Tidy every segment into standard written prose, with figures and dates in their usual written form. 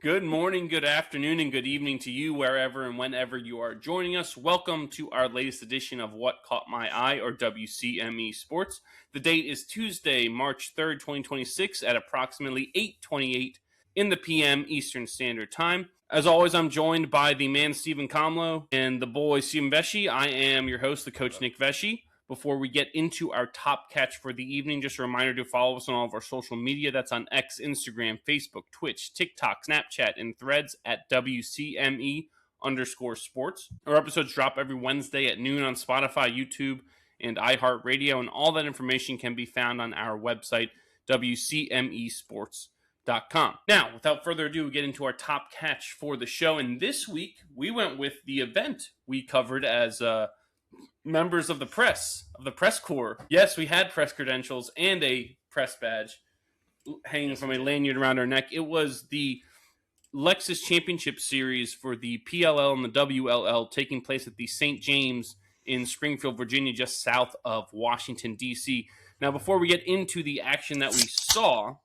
Good morning, good afternoon, and good evening to you wherever and whenever you are joining us. Welcome to our latest edition of What Caught My Eye, or WCME Sports. The date is Tuesday, March 3rd, 2026 at approximately 8:28 in the PM Eastern Standard Time. As always, I'm joined by the man Stephen Comlow and the boy Stephen Vesci. I am your host, the coach Nick Vesci. Before we get into our top catch for the evening, just a reminder to follow us on all of our social media. That's on X, Instagram, Facebook, Twitch, TikTok, Snapchat, and Threads at WCME_sports. Our episodes drop every Wednesday at noon on Spotify, YouTube, and iHeartRadio, and all that information can be found on our website, WCMEsports.com. Now, without further ado, we get into our top catch for the show, and this week we went with the event we covered as members of the press corps. Yes, we had press credentials and a press badge hanging from a lanyard around our neck. It was the Lexus Championship Series for the PLL and the WLL, taking place at the St. James in Springfield, Virginia, just south of Washington, D.C. Now, before we get into the action that we saw,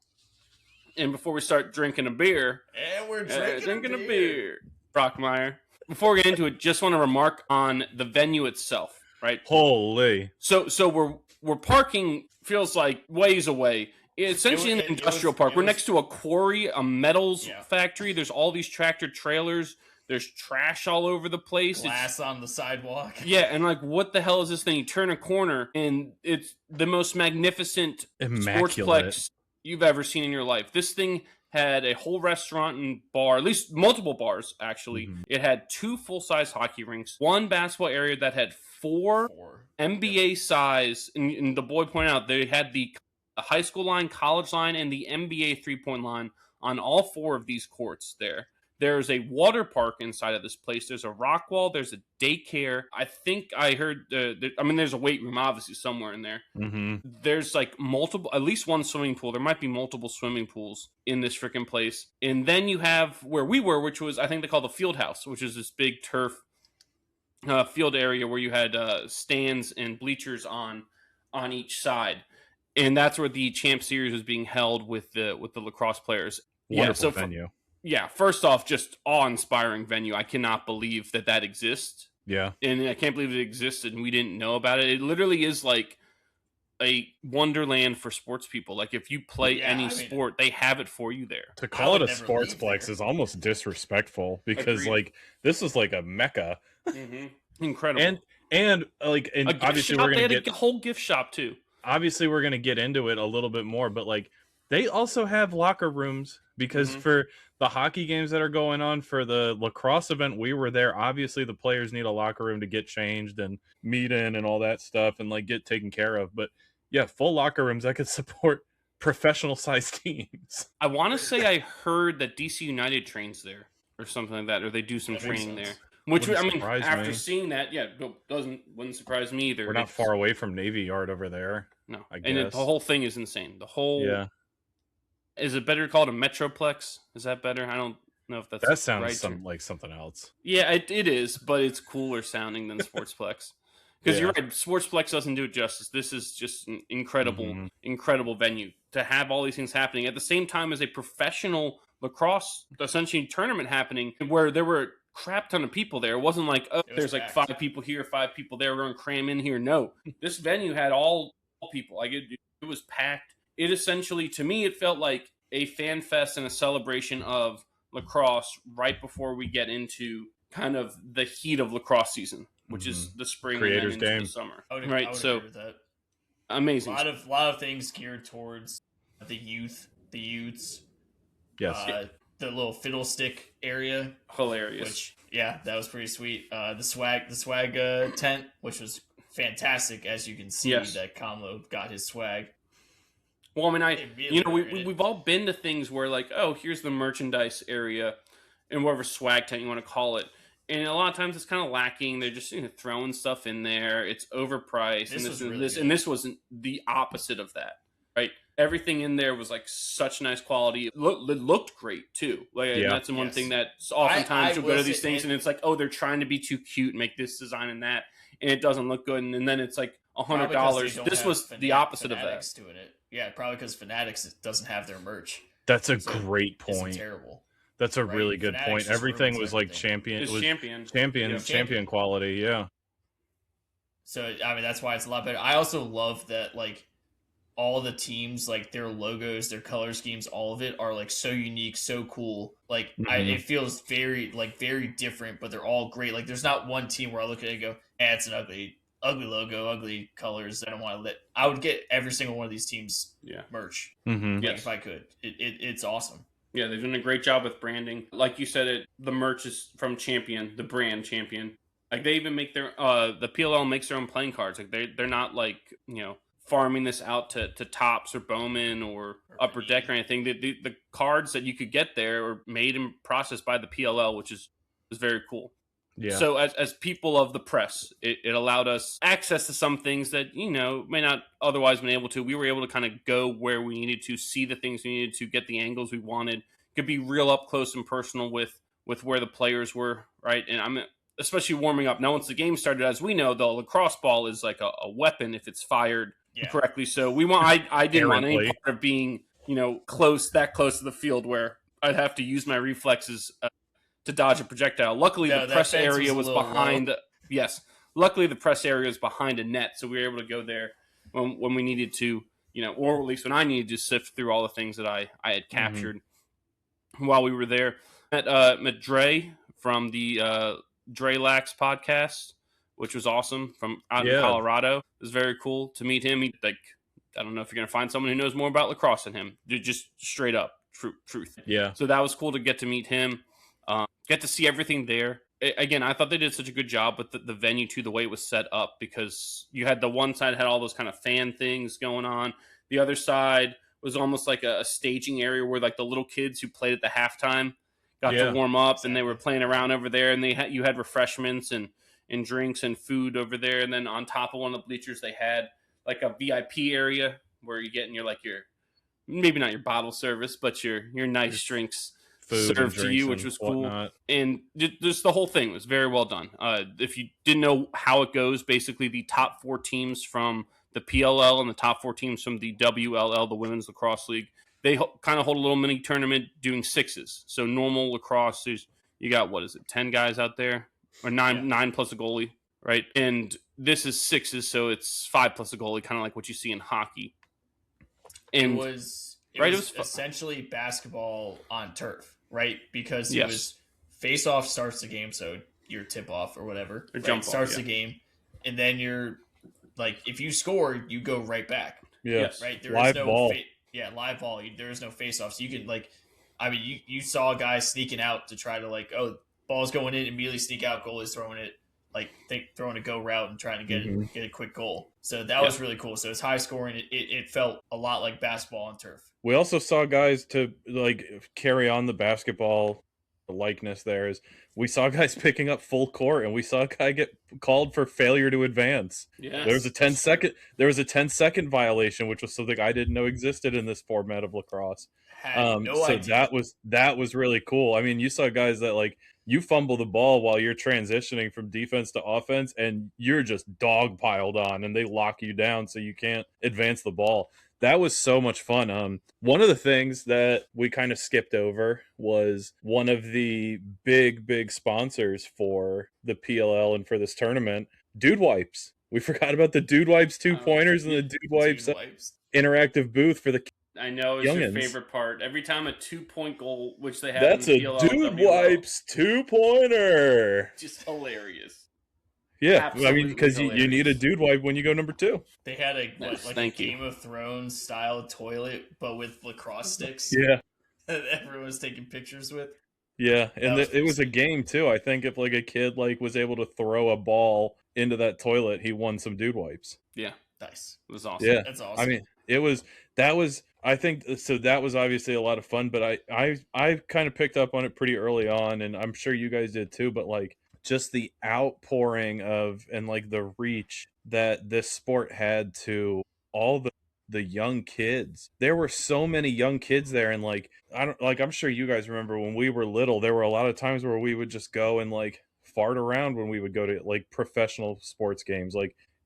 and before we start drinking a beer, and we're drinking a beer, Brockmeyer. Before we get into it, just want to remark on the venue itself. Right. Holy. So we're parking, feels like ways away. It's essentially an industrial park. We're next to a quarry, a metals factory. There's all these tractor trailers. There's trash all over the place. Glass on the sidewalk. Yeah, and like, what the hell is this thing? You turn a corner, and it's the most magnificent sportsplex you've ever seen in your life. This thing had a whole restaurant and bar, at least multiple bars, actually. Mm-hmm. It had 2 full-size hockey rinks, 1 basketball area that had 4 NBA size, and the boy pointed out they had the high school line, college line, and the NBA three-point line on all 4 of these courts there. There's a water park inside of this place. There's a rock wall. There's a daycare. I think I heard, there's a weight room, obviously, somewhere in there. Mm-hmm. There's like at least 1 swimming pool. There might be multiple swimming pools in this freaking place. And then you have where we were, which was, I think they call the field house, which is this big turf field area where you had stands and bleachers on each side. And that's where the Champ Series was being held with the lacrosse players. Wonderful venue. Yeah, first off, just awe-inspiring venue. I cannot believe that exists. Yeah. And I can't believe it existed and we didn't know about it. It literally is like a wonderland for sports people. Like, if you play sport, they have it for you there. To call it a sportsplex is almost disrespectful because, like, this is like a mecca. Mm-hmm. Incredible. And obviously we're going to get a whole gift shop, too. Obviously, we're going to get into it a little bit more, but, like, they also have locker rooms because for the hockey games that are going on, for the lacrosse event, we were there. Obviously, the players need a locker room to get changed and meet in and all that stuff and like get taken care of. But yeah, full locker rooms that could support professional sized teams. I want to say I heard that DC United trains there or something like that, or they do some training there. Which after seeing that, wouldn't surprise me either. We're not far away from Navy Yard over there. No, I guess. And the whole thing is insane. The whole Is it better called a Metroplex? Is that better? I don't know if that sounds like something else. Yeah, it is, but it's cooler sounding than Sportsplex. Because you're right, Sportsplex doesn't do it justice. This is just an incredible venue to have all these things happening at the same time as a professional lacrosse essentially tournament happening, where there were a crap ton of people there. It wasn't like, there's like 5 people here, 5 people there, we're going to cram in here. No, this venue had all people. Like it was packed. It essentially, to me, it felt like a fan fest and a celebration of lacrosse right before we get into kind of the heat of lacrosse season, which is the spring Creators and then into Game. the summer. I would agree with that. Amazing. A lot of things geared towards the youths. Yes. The little fiddlestick area. Hilarious. Which, that was pretty sweet. The swag tent, which was fantastic, as you can see that Comlo got his swag. Well, I mean, we've all been to things where like, oh, here's the merchandise area and whatever swag tent you want to call it. And a lot of times it's kind of lacking. They're just throwing stuff in there. It's overpriced. And this wasn't the opposite of that, right? Everything in there was like such nice quality. It looked great too. Like that's one thing that oftentimes you'll go to these things and it's like, oh, they're trying to be too cute, make this design and that, and it doesn't look good. And then it's like $100. This was the opposite of that. Doing it. Yeah, probably because Fanatics doesn't have their merch. That's a great point. It's terrible. That's a really good point. Everything was like champion quality. Yeah. So I mean, that's why it's a lot better. I also love that like all the teams, like their logos, their color schemes, all of it are like so unique, so cool. Like it feels very different, but they're all great. Like there's not one team where I look at it and go, it's an ugly logo, ugly colors. I don't want to let. I would get every single one of these teams merch. If I could. It's awesome. Yeah, they've done a great job with branding. Like you said, the merch is from Champion, the brand Champion. Like they even make their the PLL makes their own playing cards. Like they're not like farming this out to Topps or Bowman or Upper Deck or anything. The cards that you could get there are made and processed by the PLL, which is very cool. Yeah. So as people of the press, it allowed us access to some things that, may not otherwise been able to. We were able to kind of go where we needed to, see the things we needed to, get the angles we wanted, could be real up close and personal with where the players were, right? And I'm especially warming up. Now, once the game started, as we know, the lacrosse ball is like a weapon if it's fired correctly. So I didn't want any part of being, close to the field where I'd have to use my reflexes to dodge a projectile. Luckily, the press area was behind. Yes, luckily the press area was behind a net, so we were able to go there when we needed to, or at least when I needed to sift through all the things that I had captured while we were there. Met Dre from the Dre Lax podcast, which was awesome, from out in Colorado. It was very cool to meet him. I don't know if you're going to find someone who knows more about lacrosse than him. Just straight up truth. Yeah. So that was cool to get to meet him. Get to see everything there. Again, I thought they did such a good job with the venue too, the way it was set up, because you had the one side had all those kind of fan things going on. The other side was almost like a staging area where like the little kids who played at the halftime got to warm up, and they were playing around over there, and you had refreshments and drinks and food over there. And then on top of one of the bleachers, they had like a VIP area where you get in your maybe not your bottle service, but your nice drinks served to you, which was cool. And just the whole thing was very well done. If you didn't know how it goes, basically the top 4 teams from the PLL and the top 4 teams from the WLL, the Women's Lacrosse League, they kind of hold a little mini tournament doing sixes. So normal lacrosse, you got, 10 guys out there? Or 9 plus a goalie, right? And this is sixes, so it's 5 plus a goalie, kind of like what you see in hockey. And it was essentially basketball on turf, right? Because it was face-off starts the game, so your tip-off or whatever starts the game, and then you're like, if you score, you go right back. Yes, right. There live is no ball. Live ball. There is no face-off, so you can you saw guys sneaking out to try to ball's going in, immediately sneak out, goalie's throwing it, throwing a go route and trying to get a quick goal. So that was really cool. So it's high scoring. It felt a lot like basketball on turf. We also saw guys to carry on the basketball likeness. We saw guys picking up full court, and we saw a guy get called for failure to advance. Yes. There was a 10-second violation, which was something I didn't know existed in this format of lacrosse. No idea. That was really cool. I mean, you saw guys that you fumble the ball while you're transitioning from defense to offense, and you're just dog piled on, and they lock you down so you can't advance the ball. That was so much fun. One of the things that we kind of skipped over was one of the big sponsors for the PLL and for this tournament, Dude Wipes. We forgot about the Dude Wipes 2-pointers and the Dude Wipes interactive booth for the I know it's your favorite part. Every time a 2-point goal, which they have that's in the a PLL, Dude Wipes 2-pointer. Just hilarious. Yeah, absolutely, I mean, because you need a dude wipe when you go number 2. They had a Game of Thrones style toilet, but with lacrosse sticks. Yeah, that everyone was taking pictures with. Yeah, and it was a game too. I think if a kid was able to throw a ball into that toilet, he won some dude wipes. Yeah, nice. It was awesome. Yeah, that's awesome. I mean, that was. I think so. That was obviously a lot of fun, but I kind of picked up on it pretty early on, and I'm sure you guys did too. But just the outpouring of and the reach that this sport had to all the young kids. There were so many young kids there, and I'm sure you guys remember when we were little, there were a lot of times where we would just go and fart around when we would go to professional sports games.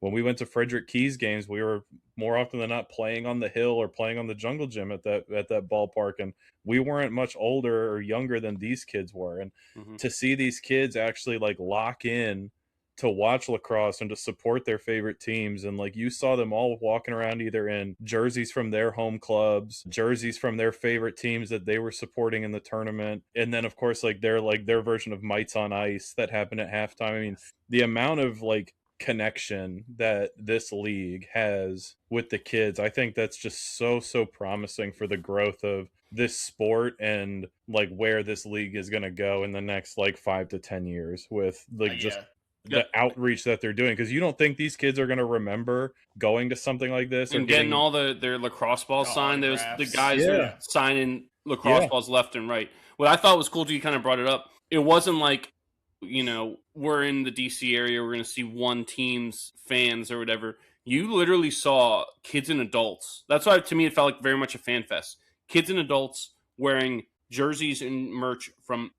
when we went to Frederick Keys games, we were more often than not playing on the hill or playing on the jungle gym at that ballpark, and we weren't much older or younger than these kids were. And to see these kids actually like lock in to watch lacrosse and to support their favorite teams, and like you saw them all walking around either in jerseys from their home clubs, jerseys from their favorite teams that they were supporting in the tournament, and then of course like their version of Mites on Ice that happened at halftime. I mean, the amount of like connection that this league has with the kids, I think that's just so promising for the growth of this sport and like where this league is going to go in the next like 5 to 10 years with like just the outreach that they're doing, because you don't think these kids are going to remember going to something like this and getting all their lacrosse balls signed. There's the guys are signing lacrosse balls left and right. What I thought was cool, you kind of brought it up. It wasn't like, you know, we're in the DC area, we're going to see one team's fans or whatever. You literally saw kids and adults. That's why, to me, it felt like very much a fan fest. Kids and adults wearing jerseys and merch from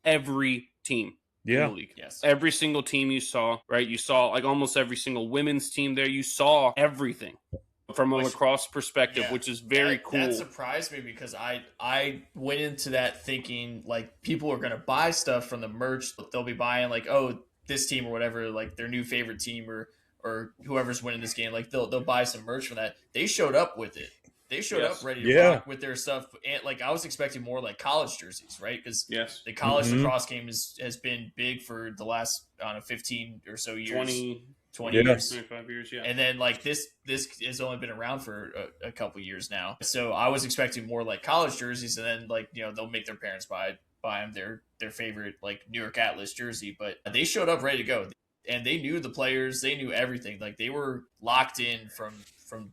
every team. In the league. Yes. Every single team you saw, right? You saw like almost every single women's team there. You saw everything from a lacrosse perspective, which is very cool. That surprised me because I went into that thinking like people are going to buy stuff from the merch. They'll be buying like, oh, this team or whatever, like their new favorite team or whoever's winning this game. Like they'll buy some merch from that. They showed up with it. They showed up ready to rock with their stuff. And like I was expecting more like college jerseys, right? Because the college lacrosse game has been big for the last, I don't know, 15 or so years. 20 years. 25 years, And then like this has only been around for a couple years now. So I was expecting more like college jerseys, and then like, you know, they'll make their parents buy them their favorite like New York Atlas jersey. But they showed up ready to go. And they knew the players, they knew everything. Like they were locked in from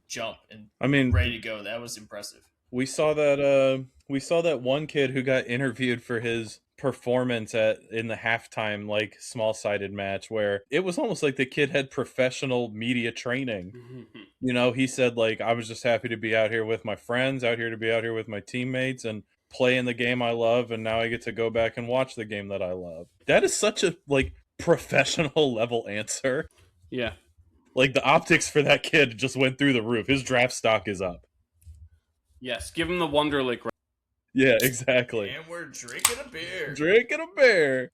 jump and ready to go. That was impressive. We saw that one kid who got interviewed for his performance in the halftime like small-sided match where it was almost like the kid had professional media training. You know, he said like, I was just happy to be out here with my friends, out here to be out here with my teammates and playing the game I love, and now I get to go back and watch the game that I love. That is such a like professional level answer. Yeah. Like the optics for that kid just went through the roof. His draft stock is up. Yes, give him the Wonderlic. Yeah, exactly. And we're drinking a beer.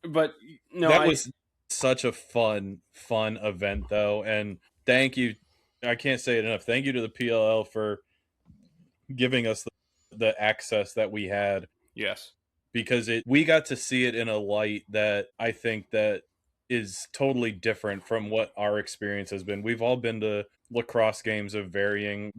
But no, that was such a fun event though, and thank you. I can't say it enough. Thank you to the PLL for giving us the access that we had. Yes. Because we got to see it in a light that I think that is totally different from what our experience has been. We've all been to lacrosse games of varying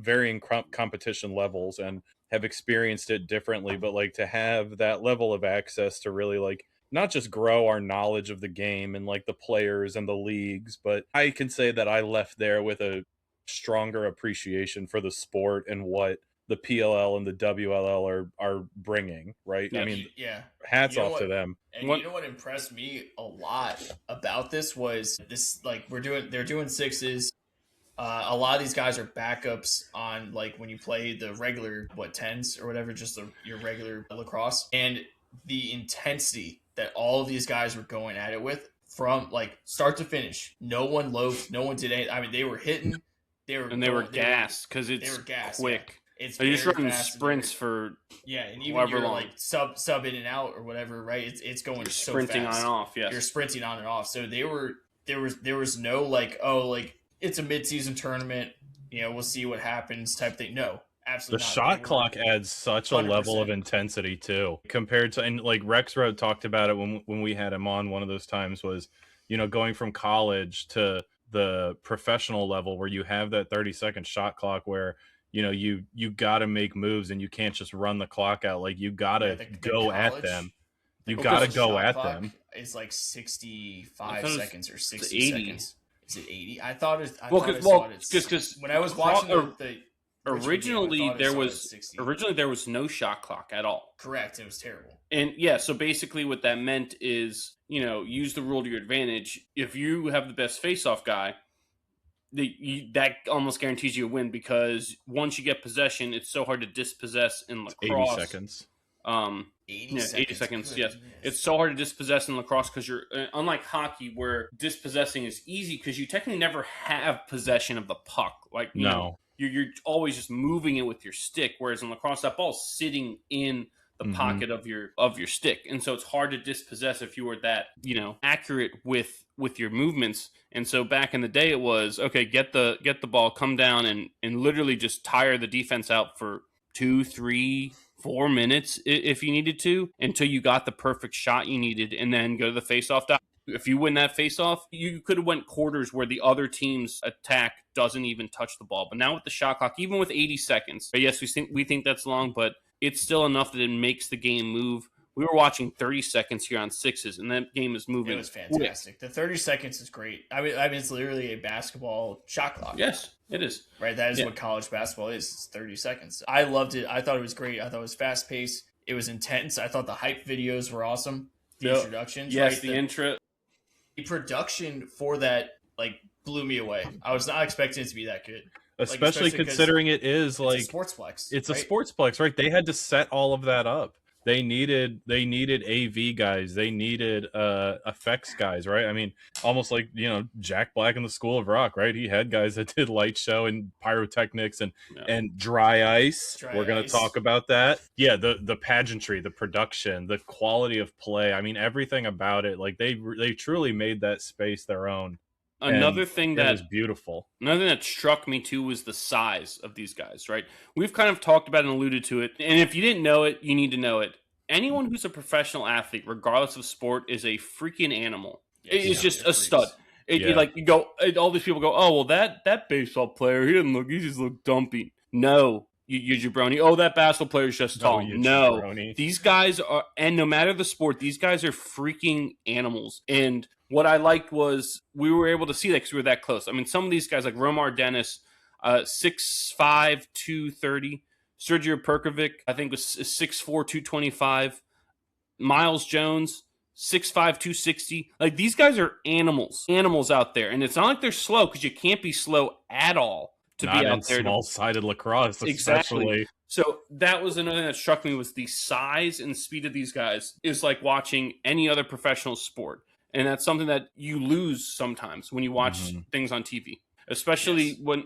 competition levels and have experienced it differently, but like to have that level of access to really like not just grow our knowledge of the game and like the players and the leagues, but I can say that I left there with a stronger appreciation for the sport and what the PLL and the WLL are bringing, right? Yeah, I mean, hats off to them. And you know what impressed me a lot about this was this, like they're doing sixes. A lot of these guys are backups on like when you play the regular 10s or whatever, just your regular lacrosse, and the intensity that all of these guys were going at it with from like start to finish. No one loafed. No one did anything. I mean, they were hitting. They were gassed because it's quick. Yeah. It's they're just running sprints for and even you're like sub in and out or whatever, right? It's going you're so sprinting fast. On and off. Yes, you're sprinting on and off. So there was no like, oh, like it's a mid-season tournament, you know, we'll see what happens type thing. No, absolutely. The shot clock adds such 100%. A level of intensity too, compared to, and like Rexroad talked about it when we had him on one of those times was, you know, going from college to the professional level where you have that 30-second shot clock where, you know, you got to make moves and you can't just run the clock out. Like you got to go at them. You got to go at them. It's like 65 seconds or 60 seconds. Is it 80? I thought it. Because when I was watching originally there was no shot clock at all. Correct. It was terrible. And yeah, so basically what that meant is, you know, use the rule to your advantage. If you have the best face-off guy, that almost guarantees you a win because once you get possession, it's so hard to dispossess in lacrosse. 80 seconds. 80 seconds. Good Yes, goodness. it's so hard to dispossess in lacrosse because you're unlike hockey, where dispossessing is easy because you technically never have possession of the puck. Like you know, you're always just moving it with your stick. Whereas in lacrosse, that ball's sitting in the pocket of your stick, and so it's hard to dispossess if you were that accurate with your movements. And so back in the day, it was okay, get the ball, come down, and literally just tire the defense out for 2, 3, 4 minutes if you needed to, until you got the perfect shot you needed, and then go to the face-off dot. If you win that face-off, you could have went quarters where the other team's attack doesn't even touch the ball. But now with the shot clock, even with 80 seconds, yes, we think that's long, but it's still enough that it makes the game move. We were watching 30 seconds here on sixes, and that game is moving. It was fantastic. The 30 seconds is great. I mean, it's literally a basketball shot clock. Yes, it is. Right, that is what college basketball is. It's 30 seconds. I loved it. I thought it was great. I thought it was fast-paced. It was intense. I thought the hype videos were awesome. The introductions. Yes, right? the intro. The production for that, blew me away. I was not expecting it to be that good. Especially considering it is a sportsplex. It's a sportsplex, right? They had to set all of that up. They needed AV guys. They needed effects guys, right? I mean, almost like, Jack Black in the School of Rock, right? He had guys that did light show and pyrotechnics and dry ice. We're going to talk about that. Yeah, the pageantry, the production, the quality of play. I mean, everything about it. Like they truly made that space their own. Another thing that was beautiful. Another thing that struck me too was the size of these guys, right? We've kind of talked about and alluded to it. And if you didn't know it, you need to know it. Anyone who's a professional athlete, regardless of sport, is a freaking animal. It's just a stud. You go, all these people go, oh, well, that baseball player, he just looked dumpy. No, you jabroni. Oh, that basketball player is just tall. No, these guys are, and no matter the sport, these guys are freaking animals. And what I liked was we were able to see that because we were that close. I mean, some of these guys like Romar Dennis, 6'5", 230. Sergio Perkovic, I think, was 6'4", 225. Miles Jones, 6'5", 260. Like, these guys are animals out there. And it's not like they're slow, because you can't be slow at all to not be out there. Small-sided lacrosse, especially. Exactly. So that was another thing that struck me, was the size and speed of these guys is like watching any other professional sport. And that's something that you lose sometimes when you watch things on TV, especially when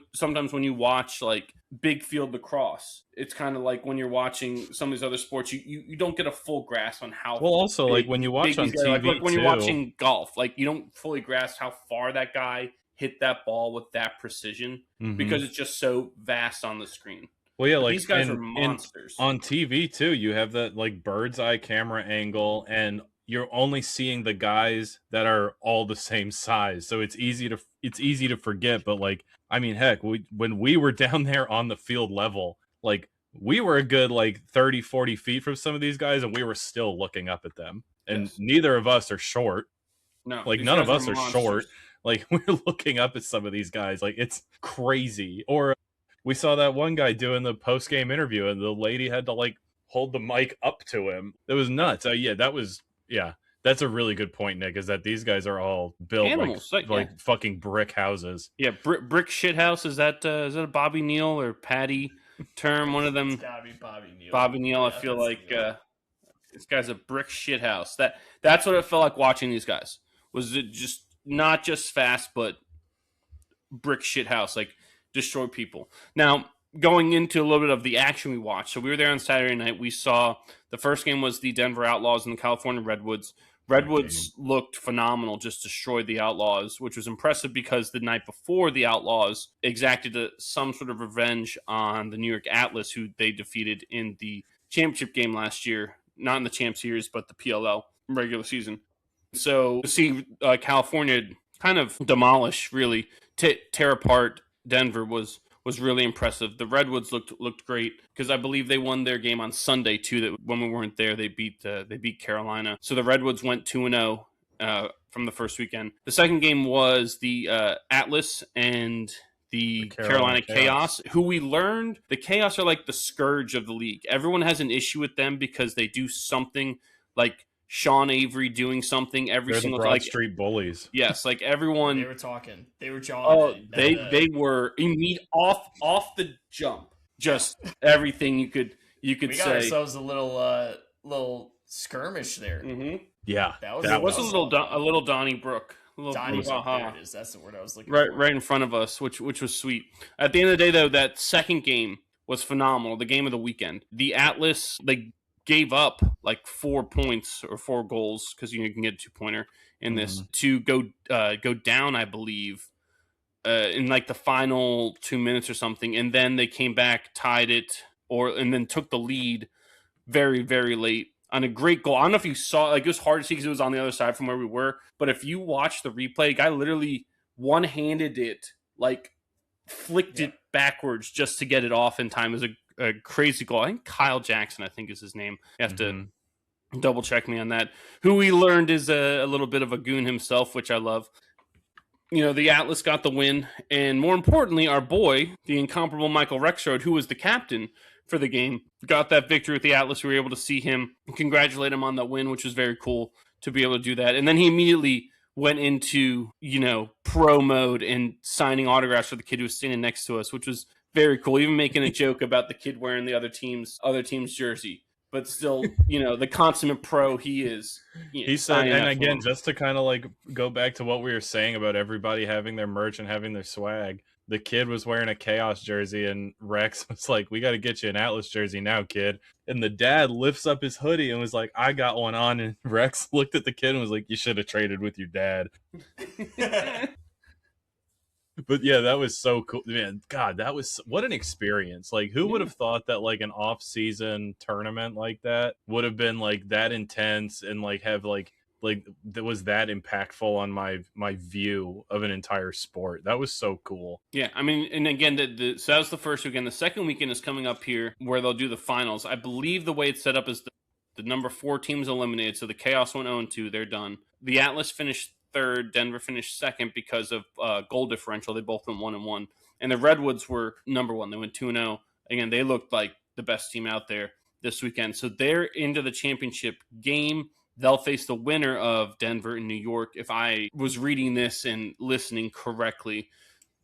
you watch like big field lacrosse. It's kind of like when you're watching some of these other sports, you don't get a full grasp on how. Well, also big, like when you watch on TV, like when you're watching golf, like you don't fully grasp how far that guy hit that ball with that precision because it's just so vast on the screen. Well, yeah, like these guys are monsters on TV too. You have that like bird's eye camera angle, and you're only seeing the guys that are all the same size. So it's easy to forget. But like, I mean, heck, when we were down there on the field level, like we were a good like 30, 40 feet from some of these guys, and we were still looking up at them. And neither of us are short. No, like none of us are short. Like we're looking up at some of these guys. Like it's crazy. Or we saw that one guy doing the post-game interview, and the lady had to like hold the mic up to him. It was nuts. Yeah, that's a really good point, Nick, is that these guys are all built animals, like fucking brick houses. Yeah, brick shit house. Is that a Bobby Neal or Patty term? One of them. It's gotta be Bobby Neal. Bobby Neal, I feel like this guy's a brick shit house. That's what it felt like watching these guys. Was it just not just fast, but brick shit house, like destroy people. Now, going into a little bit of the action we watched. So we were there on Saturday night. We saw the first game was the Denver Outlaws and the California Redwoods. Redwoods looked phenomenal, just destroyed the Outlaws, which was impressive because the night before the Outlaws exacted some sort of revenge on the New York Atlas, who they defeated in the championship game last year. Not in the Champ Series, but the PLL regular season. So to see California kind of demolish, really, tear apart Denver was really impressive. The Redwoods looked great because I believe they won their game on Sunday too. That when we weren't there, they beat Carolina. So the Redwoods went 2-0 from the first weekend. The second game was the Atlas and the Carolina Chaos, who we learned the Chaos are like the scourge of the league. Everyone has an issue with them because they do something like Sean Avery doing something every single Broad Street Bullies. Yes, like everyone. They were talking. They were jawing. Oh, they were off the jump. Just everything you could we say. got ourselves a little little skirmish there. Mm-hmm. Yeah, that was a little Donnybrook. Donnybrook, there it is. That's the word I was looking for. for. Right in front of us, which was sweet. At the end of the day, though, that second game was phenomenal. The game of the weekend. The Atlas, they gave up like 4 points or 4 goals, because you can get a 2-pointer in this, to go down, I believe, in like the final 2 minutes or something, and then they came back, tied it, and then took the lead very, very late on a great goal. I don't know if you saw, like, it was hard to see because it was on the other side from where we were, but if you watch the replay, the guy literally one-handed it, like flicked it backwards just to get it off in time. It was a crazy goal. I think Kyle Jackson, I think, is his name. You have to double check me on that. Who we learned is a little bit of a goon himself, which I love. You know, the Atlas got the win, and more importantly, our boy, the incomparable Michael Rexroad, who was the captain for the game, got that victory with the Atlas. We were able to see him, congratulate him on that win, which was very cool to be able to do that. And then he immediately went into, pro mode and signing autographs for the kid who was standing next to us, which was very cool. Even making a joke about the kid wearing the other team's jersey. But still, the consummate pro he is. He said, and again, just to kind of like go back to what we were saying about everybody having their merch and having their swag, the kid was wearing a Chaos jersey, and Rex was like, "We got to get you an Atlas jersey now, kid." And the dad lifts up his hoodie and was like, "I got one on." And Rex looked at the kid and was like, "You should have traded with your dad." But yeah, that was so cool, man. God, what an experience. Like, who would have thought that like an off-season tournament like that would have been like that intense and like have like that was that impactful on my view of an entire sport. That was so cool. Yeah, I mean, and again, so that was the first weekend. The second weekend is coming up here where they'll do the finals. I believe the way it's set up is the number 4 teams eliminated. So the Chaos went 0-2. They're done. The Atlas finished third. Denver finished second because of goal differential. They both went 1-1. And the Redwoods were number 1. They went 2-0. Again, they looked like the best team out there this weekend. So they're into the championship game. They'll face the winner of Denver and New York. If I was reading this and listening correctly,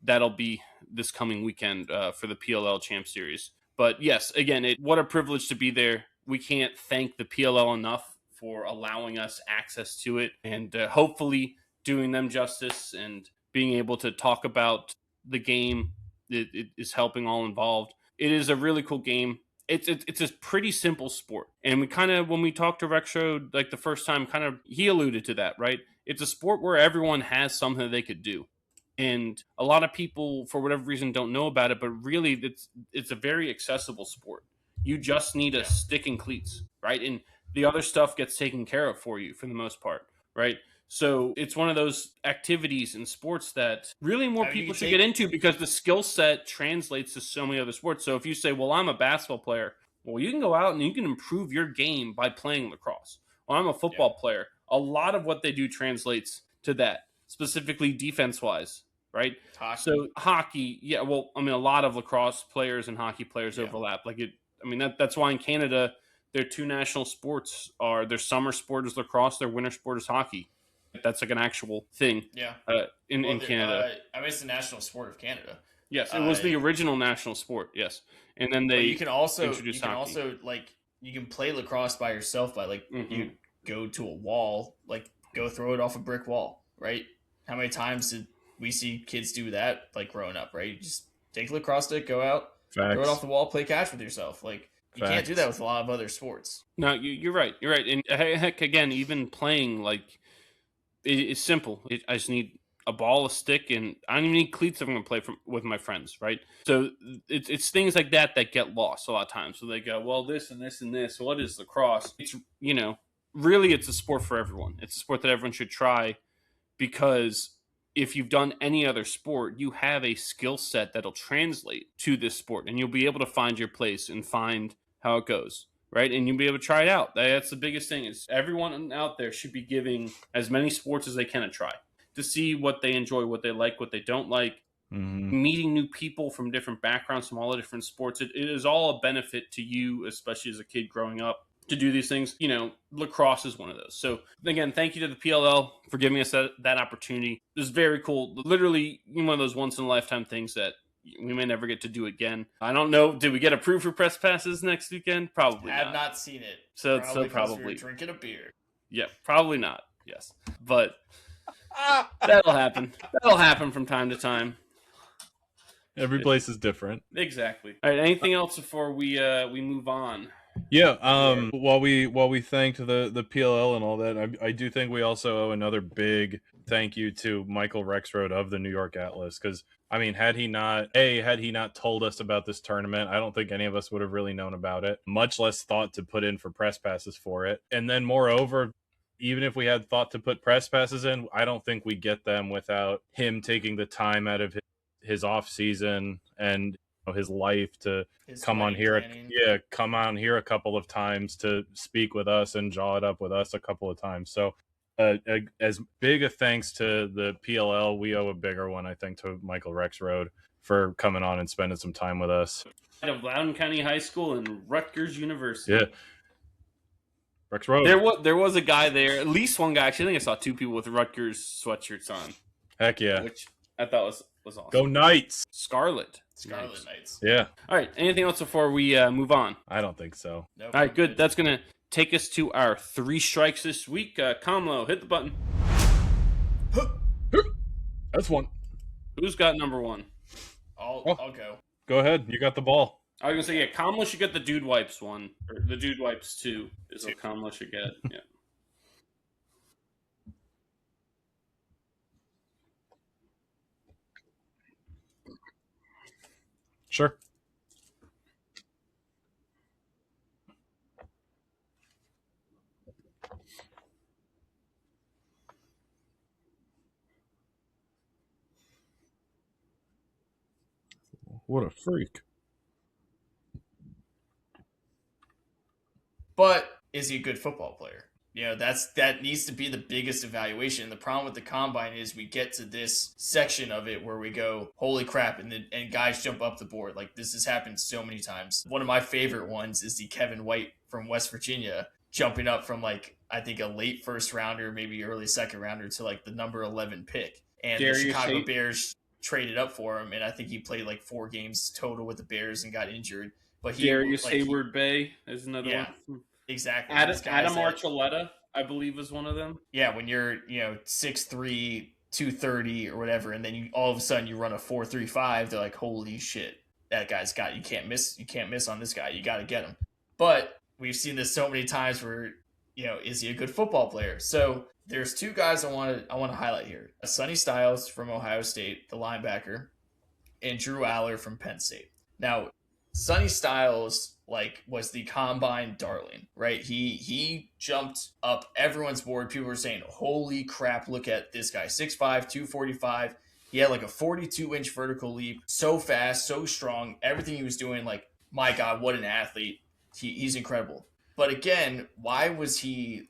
that'll be this coming weekend for the PLL Champ Series. But yes, again, what a privilege to be there. We can't thank the PLL enough for allowing us access to it, and hopefully doing them justice and being able to talk about the game. It is helping all involved. It is a really cool game. It's a pretty simple sport. And we kind of, when we talked to Rexroad like the first time, he alluded to that, right? It's a sport where everyone has something that they could do. And a lot of people, for whatever reason, don't know about it, but really it's a very accessible sport. You just need a stick and cleats, right? And the other stuff gets taken care of for you for the most part, right? So it's one of those activities in sports that really more people should get into, because the skill set translates to so many other sports. So if you say, well, I'm a basketball player, well, you can go out and you can improve your game by playing lacrosse. Well, I'm a football player. A lot of what they do translates to that, specifically defense-wise, right? Hockey. So hockey, a lot of lacrosse players and hockey players overlap. That's why in Canada, their 2 national sports are, their summer sport is lacrosse, their winter sport is hockey. That's like an actual thing in Canada. It's the national sport of Canada. Yes, it was the original national sport, yes. And then they you can also hockey. You can play lacrosse by yourself by you go to a wall, go throw it off a brick wall, right? How many times did we see kids do that growing up, right? You just take a lacrosse stick, go out, throw it off the wall, play catch with yourself. You can't do that with a lot of other sports. No, you're right. You're right. And heck, again, even playing, it's simple. I just need a ball, a stick, and I don't even need cleats if I'm going to play with my friends, right? So it's things like that get lost a lot of times. So they go, well, this and this and this. What is lacrosse? It's, really it's a sport for everyone. It's a sport that everyone should try, because if you've done any other sport, you have a skill set that'll translate to this sport, and you'll be able to find your place and find how it goes, right? And you'll be able to try it out. That's the biggest thing, is everyone out there should be giving as many sports as they can a try to see what they enjoy, what they like, what they don't like. Meeting new people from different backgrounds, from all the different sports. It is all a benefit to you, especially as a kid growing up, to do these things. Lacrosse is one of those. So again, thank you to the PLL for giving us that opportunity. It was very cool. Literally one of those once in a lifetime things that we may never get to do again. I don't know. Did we get approved for press passes next weekend? Probably Have not. not seen it. So probably we were drinking a beer. Yeah, probably not. Yes, but that'll happen. That'll happen from time to time. Every place is different. Exactly. All right. Anything else before we move on? Yeah. While we thanked the PLL and all that, I do think we also owe another big thank you to Michael Rexroad of the New York Atlas, because I mean, had he not told us about this tournament, I don't think any of us would have really known about it, much less thought to put in for press passes for it. And then moreover, even if we had thought to put press passes in, I don't think we get them without him taking the time out of his off season and his life to come on here. Come on here a couple of times to speak with us and jaw it up with us a couple of times. So as big a thanks to the PLL, we owe a bigger one, I think, to Michael Rexroad for coming on and spending some time with us. Of Loudoun County High School and Rutgers University. Yeah. Rexroad. There was a guy there, at least one guy. Actually, I think I saw two people with Rutgers sweatshirts on. Heck yeah. Which I thought was awesome. Go Knights. Scarlet Knights. Yeah. All right. Anything else before we move on? I don't think so. Nope. All right, good. That's going to take us to our 3 strikes this week. Comlo, hit the button. That's one. Who's got number 1? I'll go. Go ahead. You got the ball. I was going to say, Comlo should get the Dude Wipes 1. Or the Dude Wipes 2 is what Comlo should get. Yeah. Sure. What a freak. But is he a good football player? That needs to be the biggest evaluation. The problem with the combine is we get to this section of it where we go, holy crap, and guys jump up the board. Like, this has happened so many times. One of my favorite ones is the Kevin White from West Virginia jumping up from, like, I think a late first rounder, maybe early second rounder, to like the number 11 pick. And the Chicago Bears traded up for him, and I think he played like 4 games total with the Bears and got injured. But Darius Hayward Bay is another one. Exactly. Adam Archuleta, I believe, is one of them. Yeah, when you're 6'3", 230 or whatever, and then all of a sudden you run a 4.35, they're like, holy shit, that guy's got, you can't miss on this guy. You got to get him. But we've seen this so many times where, is he a good football player? So there's 2 guys I want to highlight here: Sonny Styles from Ohio State, the linebacker, and Drew Aller from Penn State. Now, Sonny Styles was the combine darling, right? He jumped up everyone's board. People were saying, holy crap, look at this guy. 6'5", 245. He had like a 42-inch vertical leap. So fast, so strong. Everything he was doing, like, my God, what an athlete. He's incredible. But again, why was he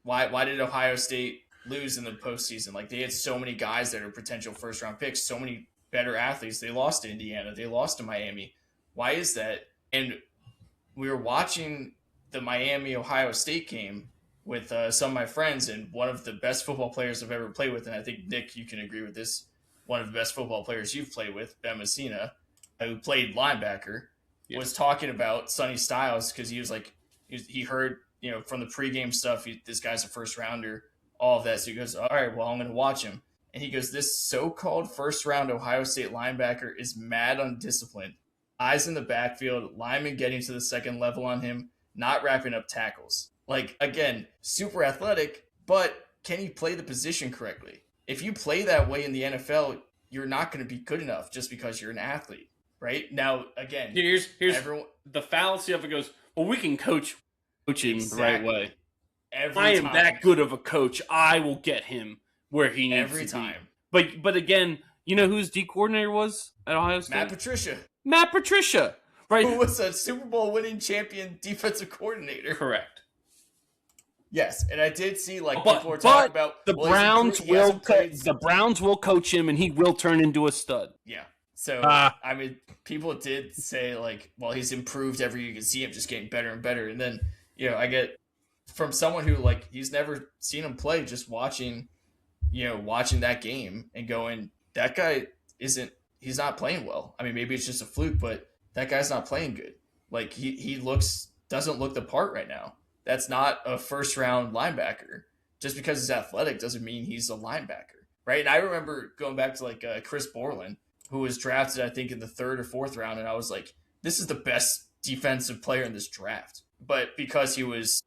why did Ohio State lose in the postseason? Like, they had so many guys that are potential first-round picks, so many better athletes. They lost to Indiana. They lost to Miami. Why is that? And we were watching the Miami-Ohio State game with some of my friends, and one of the best football players I've ever played with, and I think, Nick, you can agree with this, one of the best football players you've played with, Ben Messina, who played linebacker, was talking about Sonny Styles because he was like, he heard, from the pregame stuff, this guy's a first-rounder, all of that. So he goes, all right, well, I'm going to watch him. And he goes, this so-called first-round Ohio State linebacker is mad undisciplined. Eyes in the backfield, lineman getting to the second level on him, not wrapping up tackles. Like, again, super athletic, but can he play the position correctly? If you play that way in the NFL, you're not going to be good enough just because you're an athlete, right? Now, again, here's the fallacy of it goes, well, we can coach him the right way. I am that good of a coach. I will get him where he needs every to time. Be. But again, you know who his D coordinator was at Ohio State? Matt Patricia, right? Who was a Super Bowl winning champion defensive coordinator. Correct. Yes, and I did see people were talking about the Browns the Browns will coach him and he will turn into a stud. Yeah. So people did say he's improved every year. You can see him just getting better and better. And then I get from someone who he's never seen him play, just watching that game and going, that guy he's not playing well. I mean, maybe it's just a fluke, but that guy's not playing good. Like he doesn't look the part right now. That's not a first round linebacker. Just because he's athletic doesn't mean he's a linebacker, right? And I remember going back to like Chris Borland, who was drafted, I think, in the 3rd or 4th round, and I was like, this is the best defensive player in this draft. But because he was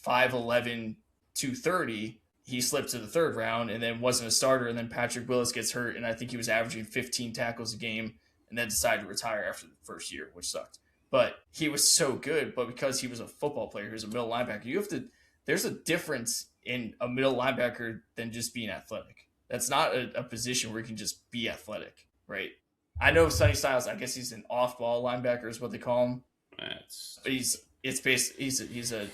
5'11", 230, he slipped to the 3rd round and then wasn't a starter. And then Patrick Willis gets hurt, and I think he was averaging 15 tackles a game and then decided to retire after the first year, which sucked. But he was so good, but because he was a football player, he was a middle linebacker, there's a difference in a middle linebacker than just being athletic. That's not a position where you can just be athletic, right? I know Sonny Styles, I guess he's an off-ball linebacker is what they call him. But he's a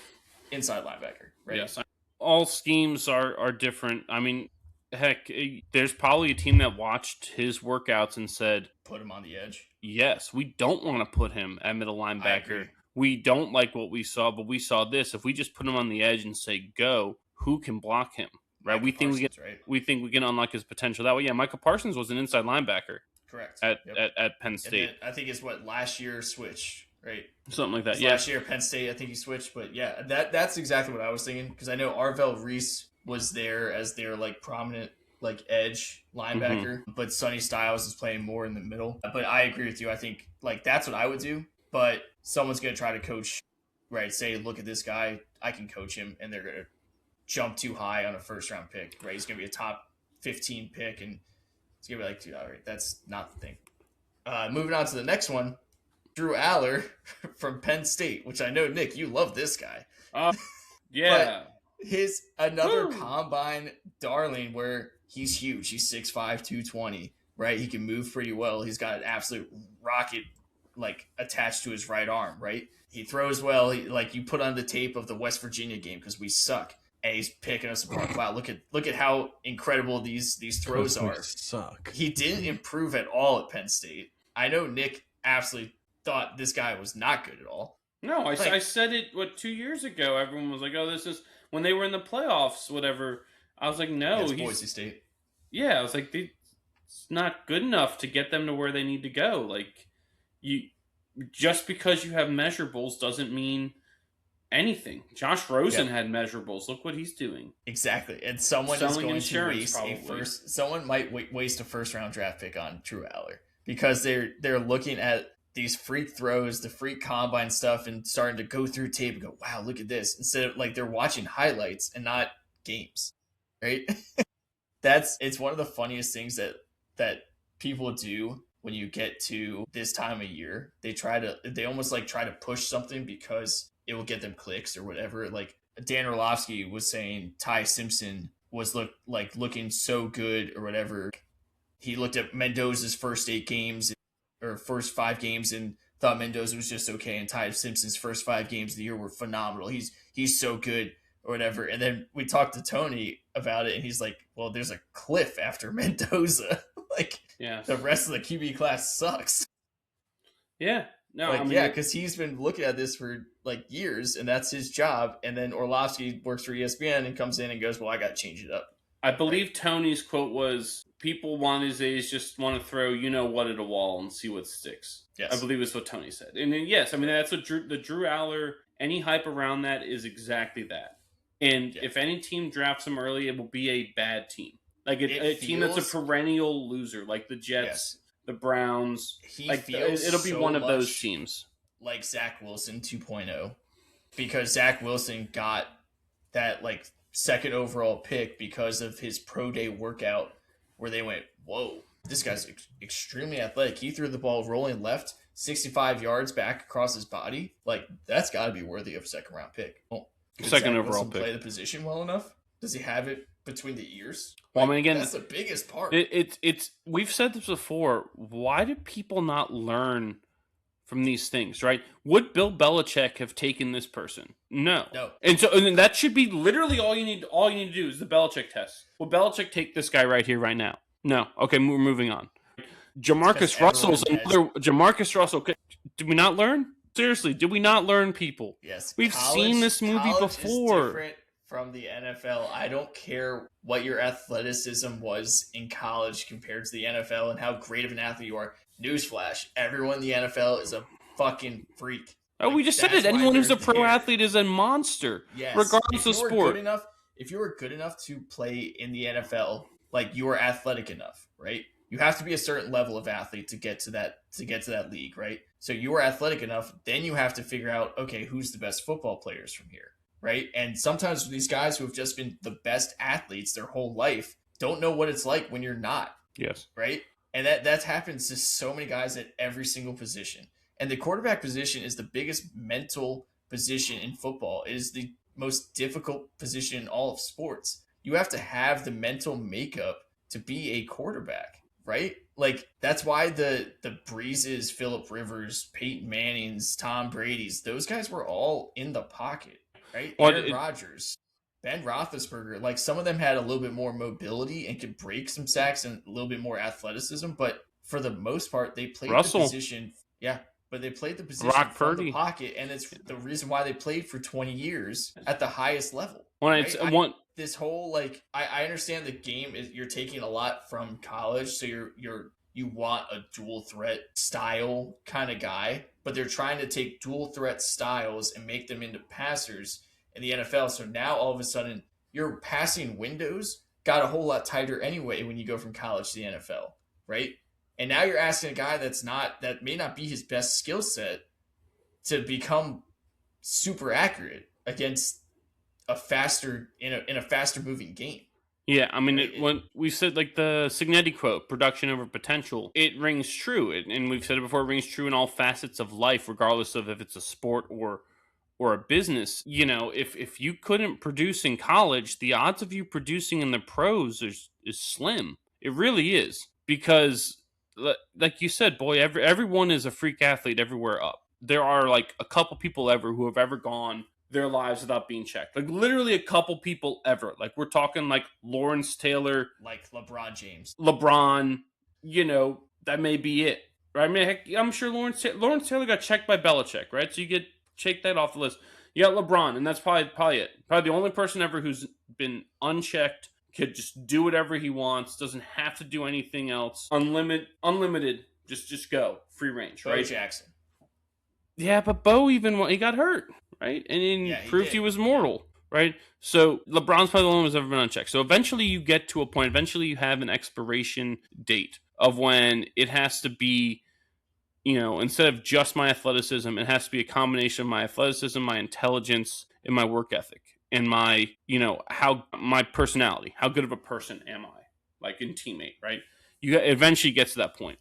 inside linebacker, right? Yes. All schemes are different. I mean, heck, there's probably a team that watched his workouts and said, put him on the edge. Yes, we don't want to put him at middle linebacker. We don't like what we saw, but we saw this. If we just put him on the edge and say go, who can block him? Right? We think we can unlock his potential that way. Yeah, Micah Parsons was an inside linebacker. Correct. At Penn State. I think it's last year switch, right? Something like that. Yeah. Last year Penn State, I think he switched, but yeah, that's exactly what I was thinking, because I know Arvell Reese was there as their like prominent like edge linebacker, but Sonny Styles is playing more in the middle. But I agree with you. I think like that's what I would do. But someone's gonna try to coach, right? Say, look at this guy, I can coach him, and they're gonna jump too high on a first round pick, right? He's gonna be a top 15 pick, and it's gonna be like, dude, all right, that's not the thing. Moving on to the next one, Drew Aller from Penn State, which I know, Nick, you love this guy. Yeah. His another combine darling where he's huge. He's 6'5", 220, right? He can move pretty well. He's got an absolute rocket like attached to his right arm, right? He throws well. Like you put on the tape of the West Virginia game because we suck, and he's picking us apart. Wow, look at how incredible these throws are. Suck. He didn't improve at all at Penn State. I know Nick absolutely thought this guy was not good at all. No, I said it 2 years ago. Everyone was like, "Oh, this is when they were in the playoffs, whatever." I was like, "No, he's Boise State." Yeah, I was like, "It's not good enough to get them to where they need to go." Like, you just because you have measurables doesn't mean anything. Josh Rosen had measurables. Look what he's doing. Exactly, and someone is going to waste someone might waste a first round draft pick on Drew Aller because they're looking at these freak throws, the freak combine stuff, and starting to go through tape and go, wow, look at this. Instead of like they're watching highlights and not games, right? It's one of the funniest things that people do when you get to this time of year. They almost like try to push something because it will get them clicks or whatever. Like Dan Orlovsky was saying Ty Simpson was looking so good or whatever. He looked at Mendoza's first 8 games or first 5 games and thought Mendoza was just okay, and Ty Simpson's first 5 games of the year were phenomenal. He's so good or whatever. And then we talked to Tony about it, and he's like, well, there's a cliff after Mendoza. The rest of the QB class sucks. Yeah. No, because he's been looking at this for like years, and that's his job. And then Orlovsky works for ESPN and comes in and goes, well, I got to change it up. I believe Tony's quote was, people one of these days just want to throw what at a wall and see what sticks. Yes. I believe is what Tony said. And then, yes, I mean, that's what the Drew Aller, any hype around that is exactly that. And if any team drafts him early, it will be a bad team. Like a team that's a perennial loser, like the Jets, the Browns. It'll be one of those teams. Like Zach Wilson 2.0. Because Zach Wilson got that like second overall pick because of his pro day workout where they went, whoa, this guy's extremely athletic. He threw the ball rolling left 65 yards back across his body. Like, that's got to be worthy of a second round pick. Well, second overall pick. Play the position well enough? Does he have it between the ears? Well, I mean, again, that's the biggest part. It's we've said this before. Why do people not learn from these things, right? Would Bill Belichick have taken this person? No. And that should be literally all you need to do is the Belichick test. Will Belichick take this guy right here, right now? No. Okay, we're moving on. Jamarcus Russell. Did we not learn? Seriously, did we not learn, people? Yes. We've seen this movie before. from the NFL. I don't care what your athleticism was in college compared to the NFL and how great of an athlete you are. Newsflash, everyone in the NFL is a fucking freak. Oh, we just said it. Anyone who's a pro athlete is a monster, yes. regardless of sport. If you were good enough to play in the NFL, like you are athletic enough, right? You have to be a certain level of athlete to get to that league, right? So you are athletic enough, then you have to figure out, okay, who's the best football players from here, right? And sometimes these guys who have just been the best athletes their whole life don't know what it's like when you're not. Yes. Right? And that happens to so many guys at every single position. And the quarterback position is the biggest mental position in football. It is the most difficult position in all of sports. You have to have the mental makeup to be a quarterback, right? Like that's why the Breezes, Phillip Rivers, Peyton Mannings, Tom Brady's, those guys were all in the pocket, right? Aaron Rodgers, Ben Roethlisberger, like some of them had a little bit more mobility and could break some sacks and a little bit more athleticism, but for the most part, they played the position. Yeah, but they played the position from the pocket, and it's the reason why they played for 20 years at the highest level. This whole like, I understand the game is you're taking a lot from college, so you want a dual threat style kind of guy, but they're trying to take dual threat styles and make them into passers in the NFL. So now all of a sudden your passing windows got a whole lot tighter anyway when you go from college to the NFL, right? And now you're asking a guy that may not be his best skill set to become super accurate against a faster in a faster moving game. Yeah, I mean, when we said like the Signetti quote, "Production over potential," it rings true, and we've said it before. It rings true in all facets of life, regardless of if it's a sport or a business. You know, if you couldn't produce in college, the odds of you producing in the pros is slim. It really is, because like you said, boy, everyone is a freak athlete everywhere up. There are like a couple people who have ever gone their lives without being checked. Like literally a couple people ever. Like we're talking like Lawrence Taylor, like LeBron James. LeBron, you know, that may be it. Right? I mean, heck, I'm sure Lawrence Taylor got checked by Belichick, right? So you check that off the list. You got LeBron, and that's probably it. Probably the only person ever who's been unchecked, could just do whatever he wants, doesn't have to do anything else. Unlimited, just go. Free range, right? Bo Jackson. Yeah, but Bo he got hurt, right? And he proved he was mortal, right? So LeBron's probably the only one who's ever been unchecked. So eventually you get to a point, eventually you have an expiration date of when it has to be, you know, instead of just my athleticism, it has to be a combination of my athleticism, my intelligence, and my work ethic, and my, you know, how my personality, how good of a person am I, like in teammate, right? You eventually get to that point.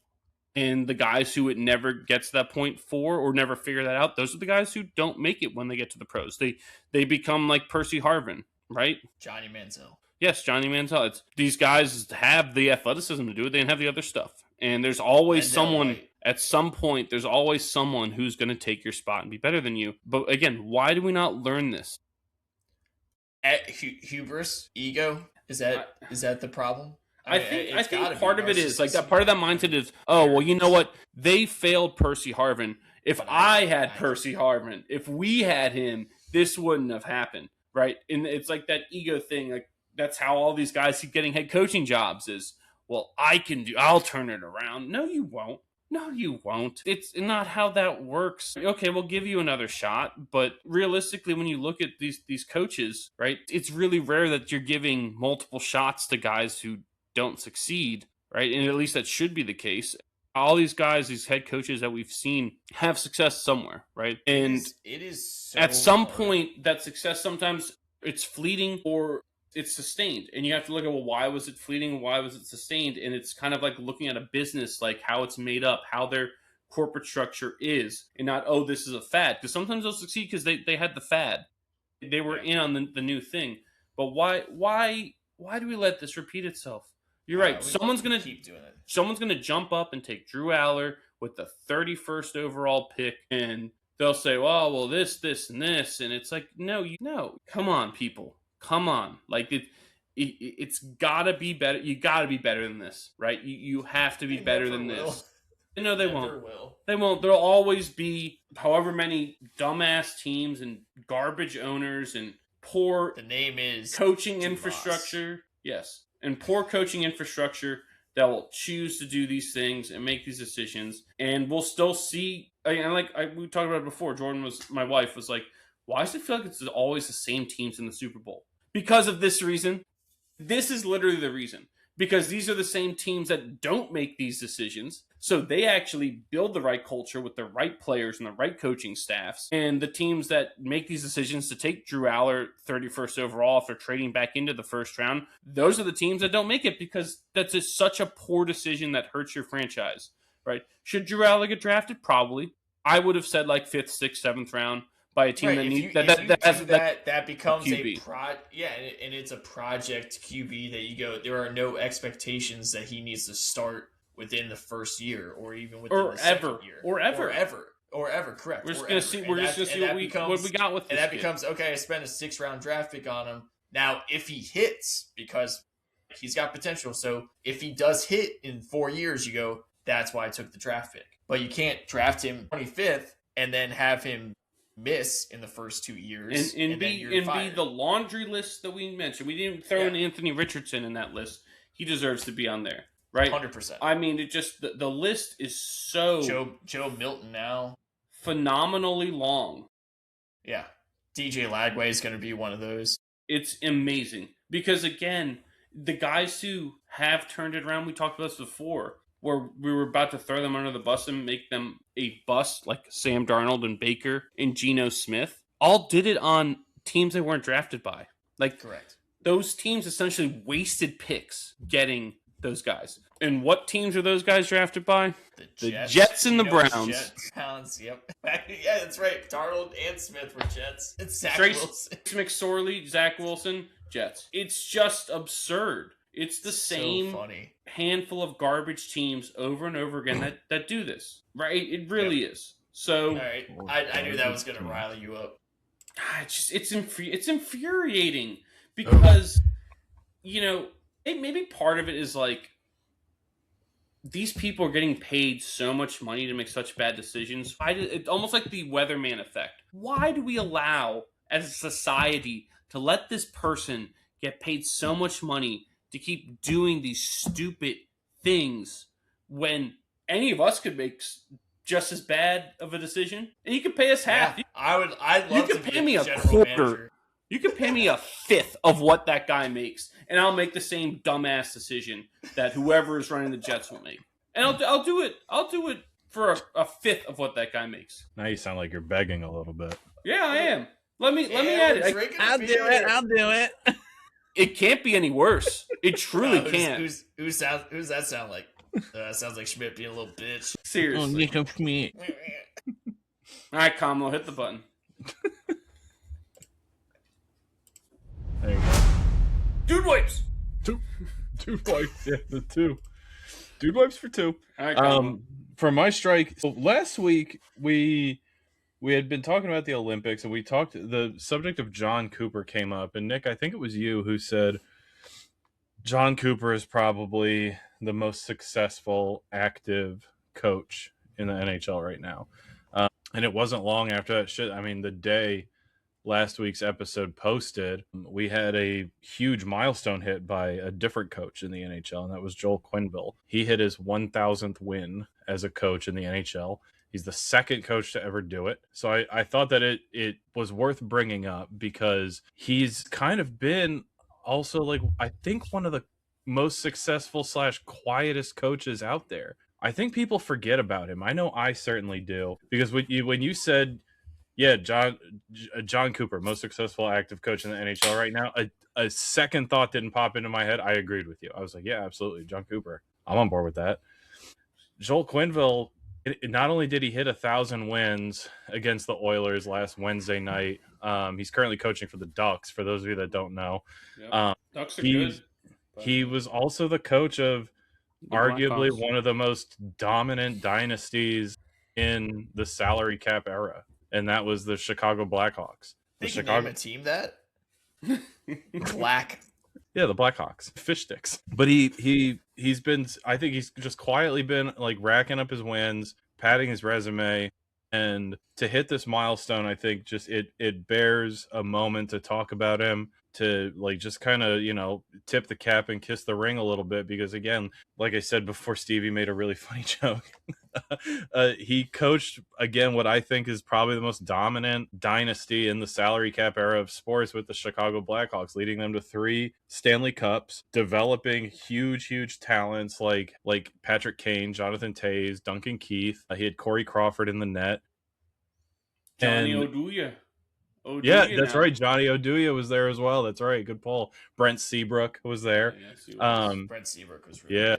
And the guys who it never gets to that point for, or never figure that out, those are the guys who don't make it when they get to the pros. They become like Percy Harvin, right? Johnny Manziel. Yes, Johnny Manziel. These guys have the athleticism to do it. They didn't have the other stuff. And there's always someone, at some point, there's always someone who's going to take your spot and be better than you. But again, why do we not learn this? Hubris, ego, is that the problem? I think part of it is like that. Part of that mindset is, oh, well, you know what? They failed Percy Harvin. If I had Percy Harvin, if we had him, this wouldn't have happened, right? And it's like that ego thing. Like that's how all these guys keep getting head coaching jobs. Is, well, I'll turn it around. No, you won't. No, you won't. It's not how that works. Okay, we'll give you another shot, but realistically, when you look at these coaches, right, it's really rare that you're giving multiple shots to guys who don't succeed, right? And at least that should be the case. All these guys, these head coaches that we've seen, have success somewhere, right? And it is so at some point, that success sometimes it's fleeting or it's sustained. And you have to look at, well, why was it fleeting? Why was it sustained? And it's kind of like looking at a business, like how it's made up, how their corporate structure is, and not, oh, this is a fad. Because sometimes they'll succeed because they had the fad. They were in on the new thing. But why do we let this repeat itself? You're right. Someone's gonna keep doing it. Someone's gonna jump up and take Drew Aller with the 31st overall pick, and they'll say, "Well, this, and this," and it's like, no, come on, people, come on, like it's gotta be better. You gotta be better than this, right? You have to be better than this. No, they won't. They won't. There'll always be however many dumbass teams and garbage owners and poor the name is coaching infrastructure. Yes. And poor coaching infrastructure that will choose to do these things and make these decisions. And we'll still see. We talked about it before. My wife was like, why does it feel like it's always the same teams in the Super Bowl? Because of this reason. This is literally the reason. Because these are the same teams that don't make these decisions. So they actually build the right culture with the right players and the right coaching staffs. And the teams that make these decisions to take Drew Aller 31st overall after trading back into the first round, those are the teams that don't make it because that's such a poor decision that hurts your franchise, right? Should Drew Aller get drafted? Probably. I would have said like 5th, 6th, 7th round by a team that becomes QB. And it's a project QB that you go. There are no expectations that he needs to start within the first year or even within the second year or ever. Correct. We're just gonna see. We're just gonna see what we got with this. And that becomes okay. I spent a 6th round draft pick on him. Now, if he hits, because he's got potential, so if he does hit in 4 years, you go, that's why I took the draft pick. But you can't draft him 25th and then have him miss in the first 2 years and be the laundry list that we mentioned. We didn't throw in Anthony Richardson in that list. He deserves to be on there, right? 100%. I mean, it just the list is so Joe Milton now phenomenally long. Yeah, DJ Lagway is going to be one of those. It's amazing because again, the guys who have turned it around. We talked about this before, where we were about to throw them under the bus and make them a bust, like Sam Darnold and Baker and Geno Smith, all did it on teams they weren't drafted by. Like, correct. Those teams essentially wasted picks getting those guys. And what teams are those guys drafted by? The Jets and the Browns. Browns, yep. Yeah, that's right. Darnold and Smith were Jets. It's Zach Wilson. McSorley, Zach Wilson, Jets. It's just absurd. It's the same handful of garbage teams over and over again that do this, right? It really is. So, all right. I knew that was going to rile you up. It's infuriating because, maybe part of it is like these people are getting paid so much money to make such bad decisions. It's almost like the weatherman effect. Why do we allow, as a society, to let this person get paid so much money to keep doing these stupid things when any of us could make just as bad of a decision? And you could pay us half. Yeah, I'd love to pay me a quarter. Manager. You could pay me a 5th of what that guy makes, and I'll make the same dumbass decision that whoever is running the Jets will make. And I'll do it. I'll do it for a 5th of what that guy makes. Now you sound like you're begging a little bit. Yeah, I am. Let me add it. I'll do it. It can't be any worse. It truly can't. Who does that sound like? That sounds like Schmidt being a little bitch. Seriously. All right, Kamala, hit the button. There you go. Dude wipes. Dude wipes. Yeah, the 2. Dude wipes for 2. All right, for my strike. So last week we had been talking about the Olympics, and the subject of John Cooper came up, and Nick, I think it was you who said John Cooper is probably the most successful active coach in the NHL right now. And it wasn't long after that shit. I mean, the day last week's episode posted, we had a huge milestone hit by a different coach in the NHL, and that was Joel Quenneville. He hit his 1,000th win as a coach in the NHL. He's the second coach to ever do it. So I thought that it was worth bringing up because he's kind of been also, like, I think one of the most successful / quietest coaches out there. I think people forget about him. I know I certainly do, because when you said, yeah, John Cooper, most successful active coach in the NHL right now, a second thought didn't pop into my head. I agreed with you. I was like, yeah, absolutely, John Cooper. I'm on board with that. Joel Quenneville, not only did he hit 1,000 wins against the Oilers last Wednesday night, he's currently coaching for the Ducks, for those of you that don't know. Yep. Ducks are good. He was also the coach of arguably one of the most dominant dynasties in the salary cap era, and that was the Chicago Blackhawks. Name a team that? Black. Yeah, the Blackhawks. Fish sticks. But he's been, I think he's just quietly been like racking up his wins, padding his resume, And to hit this milestone, I think just it bears a moment to talk about him, to like just kind of, you know, tip the cap and kiss the ring a little bit, because again, like I said before, Stevie made a really funny joke. He coached, again, what I think is probably the most dominant dynasty in the salary cap era of sports with the Chicago Blackhawks, leading them to 3 Stanley Cups, developing huge talents like Patrick Kane, Jonathan Toews, Duncan Keith. He had Corey Crawford in the net. Johnny Oduya. Yeah, that's right. Johnny Oduya was there as well. That's right. Good pull. Brent Seabrook was there. Brent Seabrook was really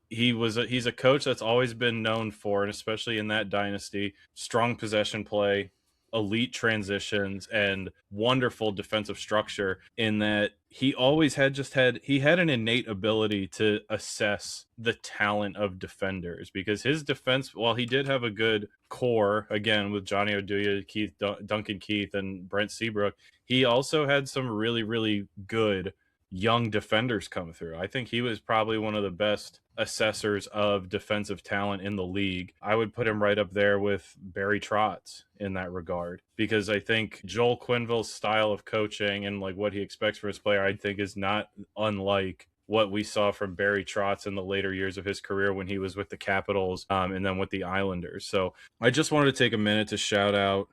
good. He's a coach that's always been known for, and especially in that dynasty, strong possession play, elite transitions, and wonderful defensive structure, in that he always had an innate ability to assess the talent of defenders, because his defense, while he did have a good core, again, with Johnny Oduya, Duncan Keith, and Brent Seabrook, he also had some really good young defenders come through. I think he was probably one of the best assessors of defensive talent in the league. I would put him right up there with Barry Trotz in that regard, because I think Joel Quenneville's style of coaching and like what he expects for his player, I think, is not unlike what we saw from Barry Trotz in the later years of his career when he was with the Capitals and then with the Islanders. So I just wanted to take a minute to shout out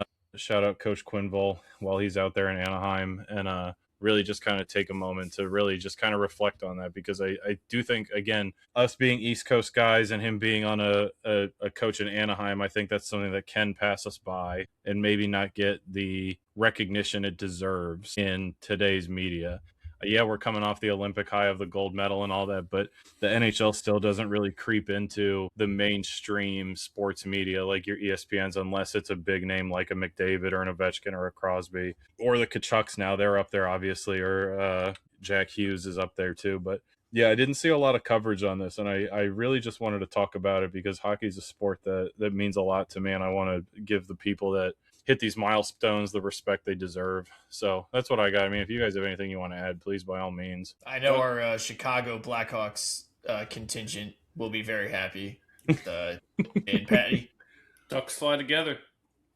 Coach Quenneville while he's out there in Anaheim, and really just kind of take a moment to really just kind of reflect on that, because I do think, again, us being East Coast guys and him being on a coach in Anaheim, I think that's something that can pass us by and maybe not get the recognition it deserves in today's media. Yeah, we're coming off the Olympic high of the gold medal and all that, but the NHL still doesn't really creep into the mainstream sports media like your ESPNs, unless it's a big name like a McDavid or an Ovechkin or a Crosby, or the Kachucks now. They're up there, obviously, or Jack Hughes is up there too. But yeah, I didn't see a lot of coverage on this, and I really just wanted to talk about it because hockey is a sport that means a lot to me, and I want to give the people that hit these milestones the respect they deserve. So that's what I got. I mean, if you guys have anything you want to add, please, by all means. I know our Chicago Blackhawks contingent will be very happy with and Patty. Ducks fly together.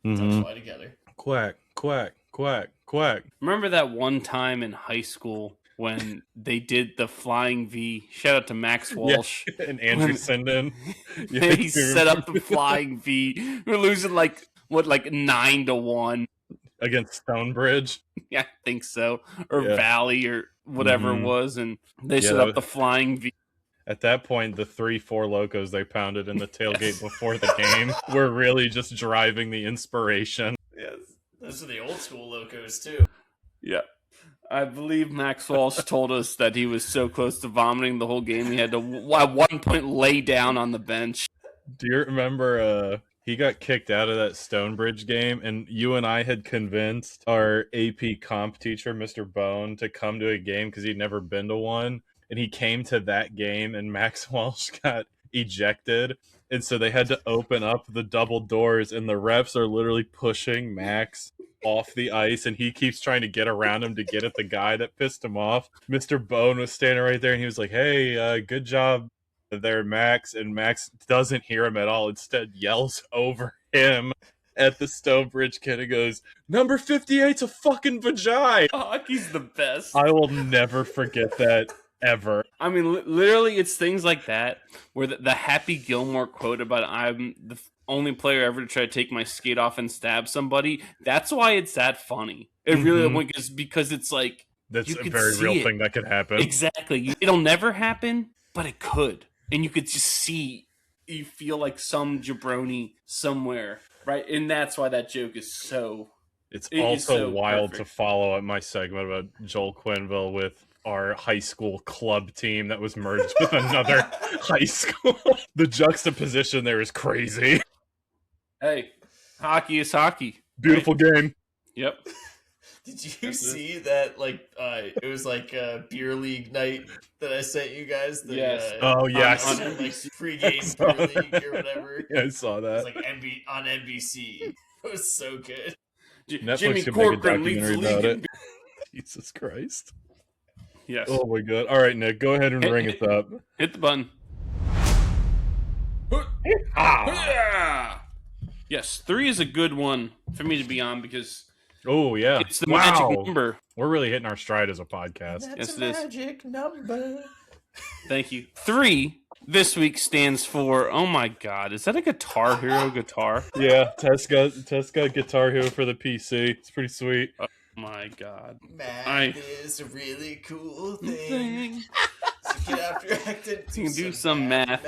Mm-hmm. Ducks fly together. Quack, quack, quack, quack. Remember that one time in high school when they did the flying V? Shout out to Max Walsh. Yeah. And Andrew Sinden. They set up the flying V. We're losing like 9-1 against Stonebridge. Yeah, I think so. Or Valley or whatever it was, and they set up the flying V. At that point, the 3-4 locos they pounded in the tailgate before the game were really just driving the inspiration. Yes, those are the old school locos too. Yeah. I believe Max Walsh told us that he was so close to vomiting the whole game he had to at one point lay down on the bench. Do you remember he got kicked out of that Stonebridge game, and you and I had convinced our AP comp teacher, Mr. Bone, to come to a game because he'd never been to one. And he came to that game, and Max Walsh got ejected. And so they had to open up the double doors, and the refs are literally pushing Max off the ice, and he keeps trying to get around him to get at the guy that pissed him off. Mr. Bone was standing right there, and he was like, hey, good job there, Max. And Max doesn't hear him at all, instead yells over him at the Stonebridge kid and goes, number 58's a fucking vagina. Hockey's the best. I will never forget that ever. I mean, literally, it's things like that where the Happy Gilmore quote about I'm the only player ever to try to take my skate off and stab somebody. That's why it's that funny. It really is, because it's like that's a very real thing that could happen. Exactly. It'll never happen, but it could. And you could just see, you feel like some jabroni somewhere, right? And that's why that joke is so... It's also wild perfect to follow up my segment about Joel Quenneville with our high school club team that was merged with another high school. The juxtaposition there is crazy. Hey, hockey is hockey. Beautiful game. Yep. Did you see that? It was like a beer league night that I sent you guys. Yes. On pregame beer league or whatever. Yeah, I saw that. It was on NBC. It was so good. Netflix Jimmy should make a Corcoran leads the documentary about league. it. Jesus Christ. Yes. Oh my god. All right, Nick, go ahead and ring us up. Hit the button. Yeah. Yes, 3 is a good one for me to be on because it's the magic number. We're really hitting our stride as a podcast. That's a magic number. Thank you. 3 this week stands for, oh my God, is that a Guitar Hero guitar? Yeah, Tesca Guitar Hero for the PC. It's pretty sweet. Oh my God. Math is a really cool thing. So get after acting. You can do some math.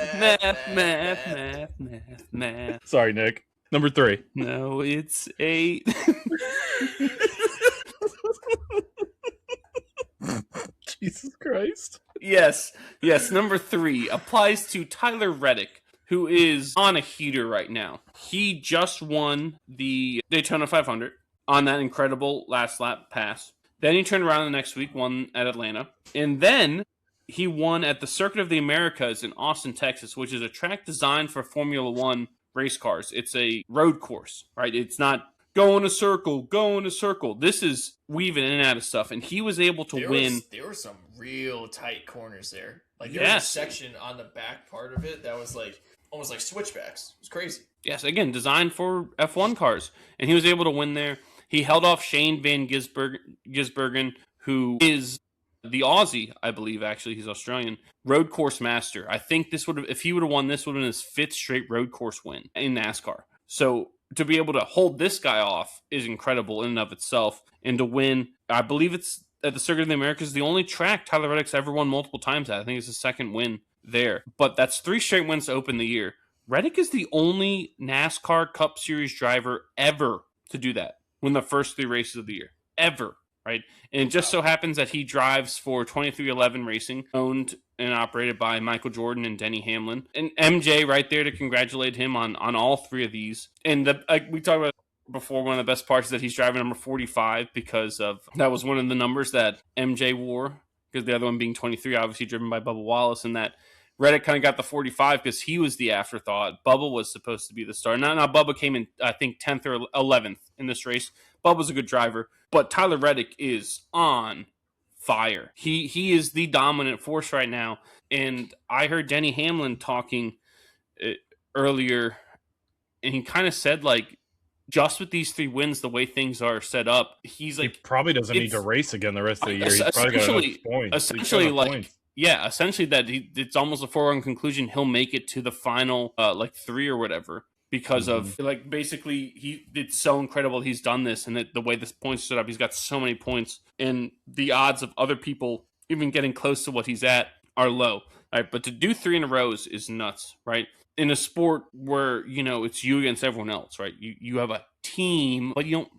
Sorry, Nick. Number 3. No, it's 8. Jesus Christ. Yes. Number 3 applies to Tyler Reddick, who is on a heater right now. He just won the Daytona 500 on that incredible last lap pass. Then he turned around the next week, won at Atlanta. And then he won at the Circuit of the Americas in Austin, Texas, which is a track designed for Formula One race cars. It's a road course, right? It's not go in a circle. This is weaving in and out of stuff. And he was able to win. There were some real tight corners there. Like there was a section on the back part of it that was like almost like switchbacks. It was crazy. Yes, again, designed for F1 cars. And he was able to win there. He held off Shane Van Gisbergen, who is the Aussie, I believe, actually. He's Australian. Road course master. I think this would have, if he would have won, this would have been his 5th straight road course win in NASCAR. So to be able to hold this guy off is incredible in and of itself. And to win, I believe it's at the Circuit of the Americas, the only track Tyler Reddick's ever won multiple times at. I think it's his 2nd win there. But that's 3 straight wins to open the year. Reddick is the only NASCAR Cup Series driver ever to do that. Win the first 3 races of the year. Ever. Right? And it just so happens that he drives for 2311 Racing, owned and operated by Michael Jordan and Denny Hamlin. And MJ right there to congratulate him on all 3 of these. And we talked about before, one of the best parts is that he's driving number 45 because of that was one of the numbers that MJ wore, because the other one being 23, obviously driven by Bubba Wallace, and that Reddick kind of got the 45 because he was the afterthought. Bubba was supposed to be the star. Now Bubba came in, I think, 10th or 11th in this race. Bubba's a good driver, but Tyler Reddick is on fire. He is the dominant force right now. And I heard Denny Hamlin talking earlier, and he kind of said, like, just with these 3 wins, the way things are set up, he's like, he probably doesn't need to race again the rest of the year. He's probably got enough points. Essentially, like, yeah, essentially that it's almost a foregone conclusion he'll make it to the final, 3 or whatever, because of, like, basically it's so incredible he's done this, and that the way this points set up, he's got so many points, and the odds of other people even getting close to what he's at are low, right? But to do 3 in a row is nuts, right? In a sport where, it's you against everyone else, right? You have a team, but you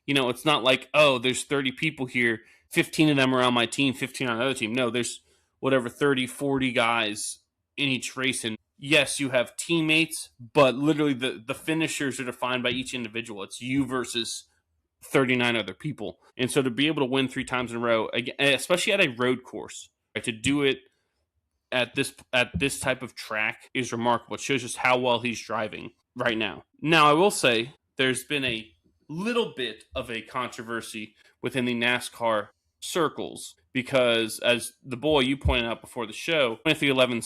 don't, it's not like, oh, there's 30 people here, 15 of them are on my team, 15 on the other team. No, there's whatever, 30, 40 guys in each race. And yes, you have teammates, but literally the finishers are defined by each individual. It's you versus 39 other people. And so to be able to win 3 times in a row, especially at a road course, right, to do it at this type of track is remarkable. It shows just how well he's driving right now. Now, I will say there's been a little bit of a controversy within the NASCAR circles because, as the boy you pointed out before the show, 2311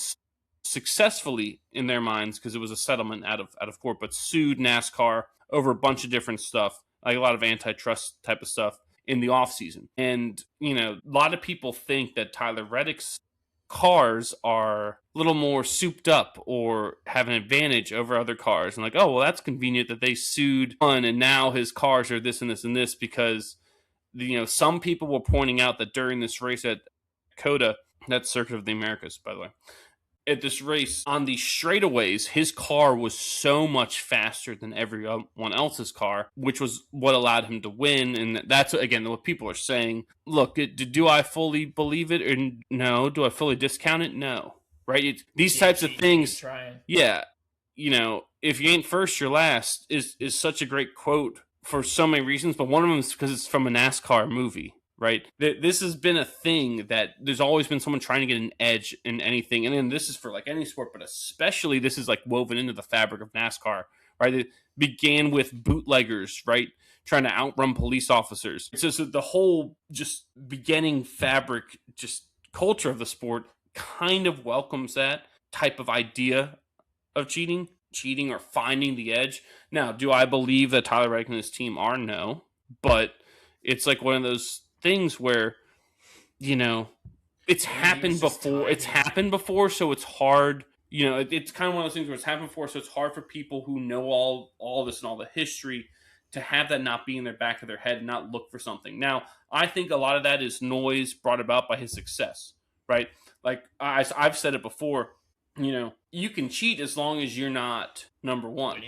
successfully, in their minds, because it was a settlement out of court, but sued NASCAR over a bunch of different stuff, like a lot of antitrust type of stuff in the offseason. And, a lot of people think that Tyler Reddick's cars are a little more souped up or have an advantage over other cars, and like, oh, well, that's convenient that they sued one and now his cars are this and this and this, because some people were pointing out that during this race at COTA, that's Circuit of the Americas, by the way, at this race on the straightaways, his car was so much faster than everyone else's car, which was what allowed him to win. And that's, again, what people are saying. Look, do I fully believe it or no? Do I fully discount it? No. Right? These types of things. Yeah. If you ain't first, you're last is such a great quote for so many reasons. But one of them is because it's from a NASCAR movie. Right? This has been a thing that there's always been someone trying to get an edge in anything. And then this is for like any sport, but especially this is like woven into the fabric of NASCAR, right? It began with bootleggers, right? Trying to outrun police officers. It's just the whole just beginning fabric, just culture of the sport kind of welcomes that type of idea of cheating. cheating or finding the edge. Now, do I believe that Tyler Reddick and his team are? No. But it's like one of those things where, it's happened before. It's happened before, so it's hard. It's kind of one of those things where it's happened before, so it's hard for people who know all this and all the history to have that not be in their back of their head and not look for something. Now, I think a lot of that is noise brought about by his success, right? Like I've said it before, you can cheat as long as you're not number one.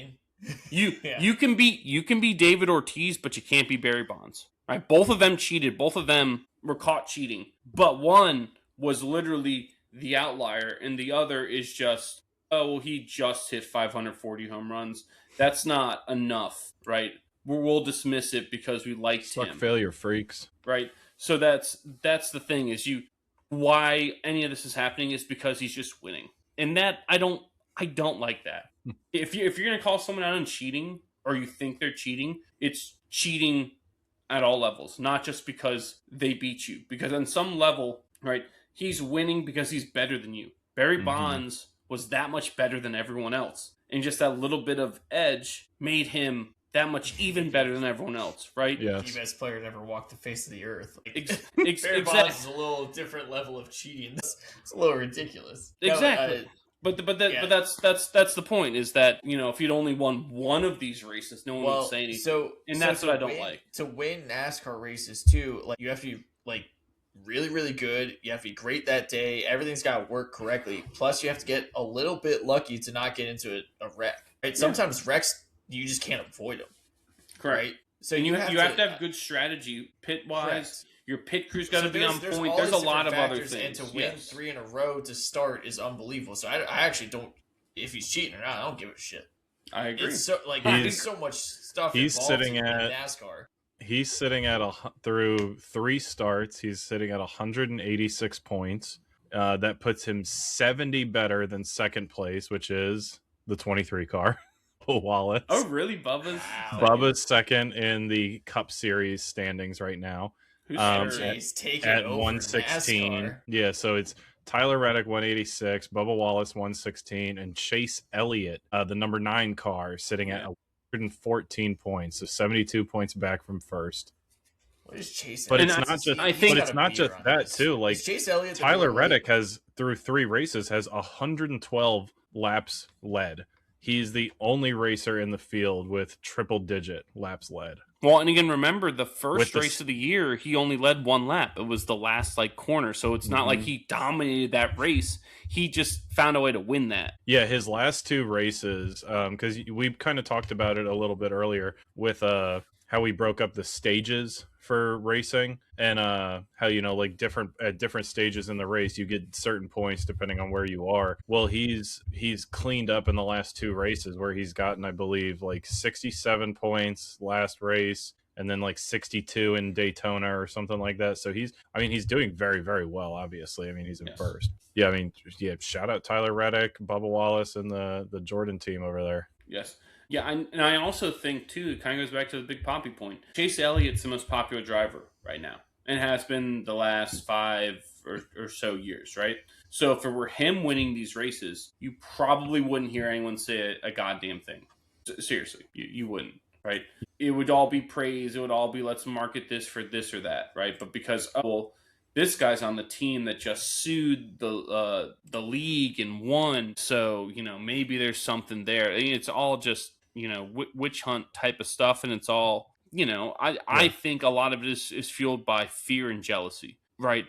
You can be David Ortiz, but you can't be Barry Bonds, right? Both of them cheated. Both of them were caught cheating, but one was literally the outlier, and the other is just, he just hit 540 home runs. That's not enough, right? We'll dismiss it because we liked him. Failure freaks, right? So that's the thing is why any of this is happening is because he's just winning, and that I don't like that. If you're gonna call someone out on cheating or you think they're cheating, it's cheating at all levels, not just because they beat you. Because on some level, right, he's winning because he's better than you. Barry Bonds was that much better than everyone else, and just that little bit of edge made him that much even better than everyone else, right? Yeah. The best player to ever walk the face of the earth. Barry Bonds is a little different level of cheating. It's a little ridiculous. Exactly. But that's the point is that, if you'd only won one of these races, no one would say anything. That's what I don't like. To win NASCAR races too, like you have to be really, really good. You have to be great that day. Everything's got to work correctly. Plus, you have to get a little bit lucky to not get into a wreck. Right? Sometimes wrecks, you just can't avoid them. Correct. Right? So you have to have good strategy pit wise. Correct. Your pit crew's got to be on point. There's a lot of other things. And to win 3 in a row to start is unbelievable. So I actually don't. If he's cheating or not, I don't give a shit. I agree. It's so there's so much stuff. He's sitting in at NASCAR. He's sitting at through 3 starts. He's sitting at 186 points. That puts him 70 better than second place, which is the 23 car. Wallace. Oh, really? Bubba's second in the Cup Series standings right now. He's taking at over 116. NASCAR. Yeah, so it's Tyler Reddick 186, Bubba Wallace 116, and Chase Elliott, the number 9 car, sitting at 114 points, so 72 points back from first. What is Chase? But it's not just that too. Like Chase Elliott, Tyler Reddick has through 3 races has 112 laps led. He's the only racer in the field with triple-digit laps led. Well, and again, remember the first race of the year, he only led 1 lap. It was the last corner, so it's not like he dominated that race. He just found a way to win that. Yeah, his last 2 races, because we kind of talked about it a little bit earlier with how we broke up the stages for racing, and how at different stages in the race you get certain points depending on where you are. Well, he's cleaned up in the last 2 races where he's gotten, I believe, 67 points last race, and then 62 in Daytona or something like that. So he's doing very, very well. Obviously, he's in first. Yeah, shout out Tyler Reddick, Bubba Wallace, and the Jordan team over there. Yes. Yeah, and I also think, too, it kind of goes back to the Big Poppy point. Chase Elliott's the most popular driver right now, and has been the last 5 or so years, right? So if it were him winning these races, you probably wouldn't hear anyone say a goddamn thing. Seriously, you wouldn't, right? It would all be praise. It would all be, let's market this for this or that, right? But because, this guy's on the team that just sued the league and won, so, maybe there's something there. It's all just, witch hunt type of stuff, and it's all, I think a lot of it is fueled by fear and jealousy, right?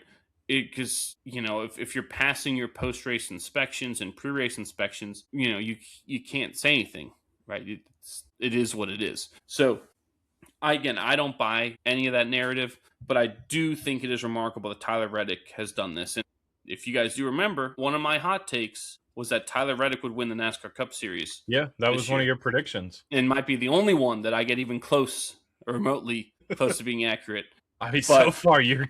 Because, if you're passing your post-race inspections and pre-race inspections, you can't say anything, right? It is what it is. So, I don't buy any of that narrative, but I do think it is remarkable that Tyler Reddick has done this. And if you guys do remember, one of my hot takes was that Tyler Reddick would win the NASCAR Cup Series. Yeah, that was one of your predictions. And might be the only one that I get even close or remotely close to being accurate. So far you're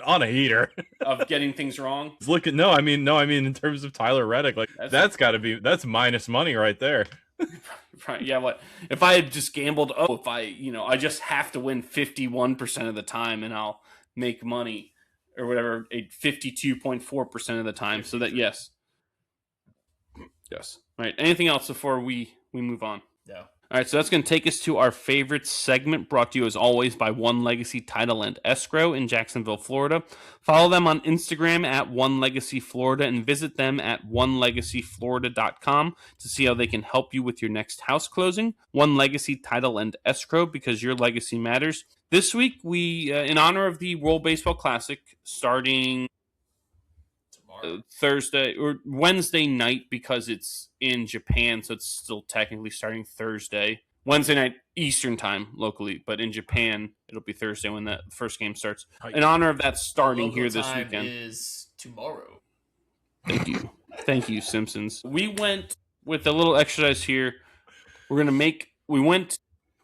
on a heater of getting things wrong. In terms of Tyler Reddick, that's minus money right there. Right, yeah, what if I had just gambled, I just have to win 51% of the time and I'll make money or whatever, 52.4% of the time, so that yes. Right. Anything else before we move on? No. All right, so that's going to take us to our favorite segment, brought to you as always by One Legacy Title and Escrow in Jacksonville, Florida. Follow them on Instagram at One Legacy Florida and visit them at onelegacyflorida.com to see how they can help you with your next house closing. One Legacy Title and Escrow, because your legacy matters. This week, we, in honor of the World Baseball Classic, starting Thursday or Wednesday night, because it's in Japan, so it's still technically starting Thursday. Wednesday night Eastern time locally, but in Japan it'll be Thursday when that first game starts. In honor of that starting here this weekend is tomorrow. Thank you, Simpsons. We went with a little exercise here. We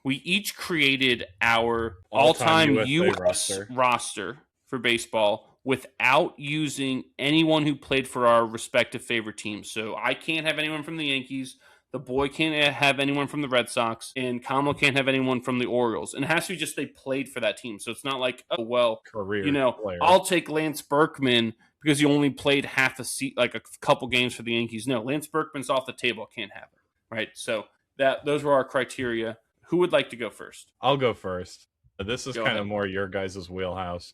each created our all-time US roster for baseball without using anyone who played for our respective favorite teams. So I can't have anyone from the Yankees. The boy can't have anyone from the Red Sox. And Kamo can't have anyone from the Orioles. And it has to be just they played for that team. So it's not like, oh, well, player. I'll take Lance Berkman because he only played half a like a couple games for the Yankees. No, Lance Berkman's off the table. Can't have it. Right? So those were our criteria. Who would like to go first? I'll go first. This is kind of more your guys' wheelhouse.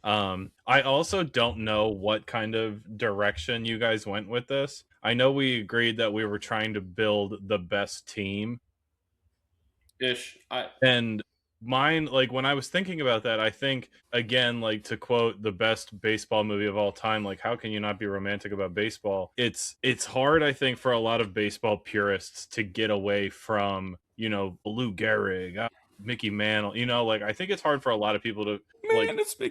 I also don't know what kind of direction you guys went with this. I know we agreed that we were trying to build the best team. And mine, like when I was thinking about that, I think, again, like to quote the best baseball movie of all time, like how can you not be romantic about baseball? It's hard, I think, for a lot of baseball purists to get away from, Lou Gehrig, Mickey Mantle, like I think it's hard for a lot of people to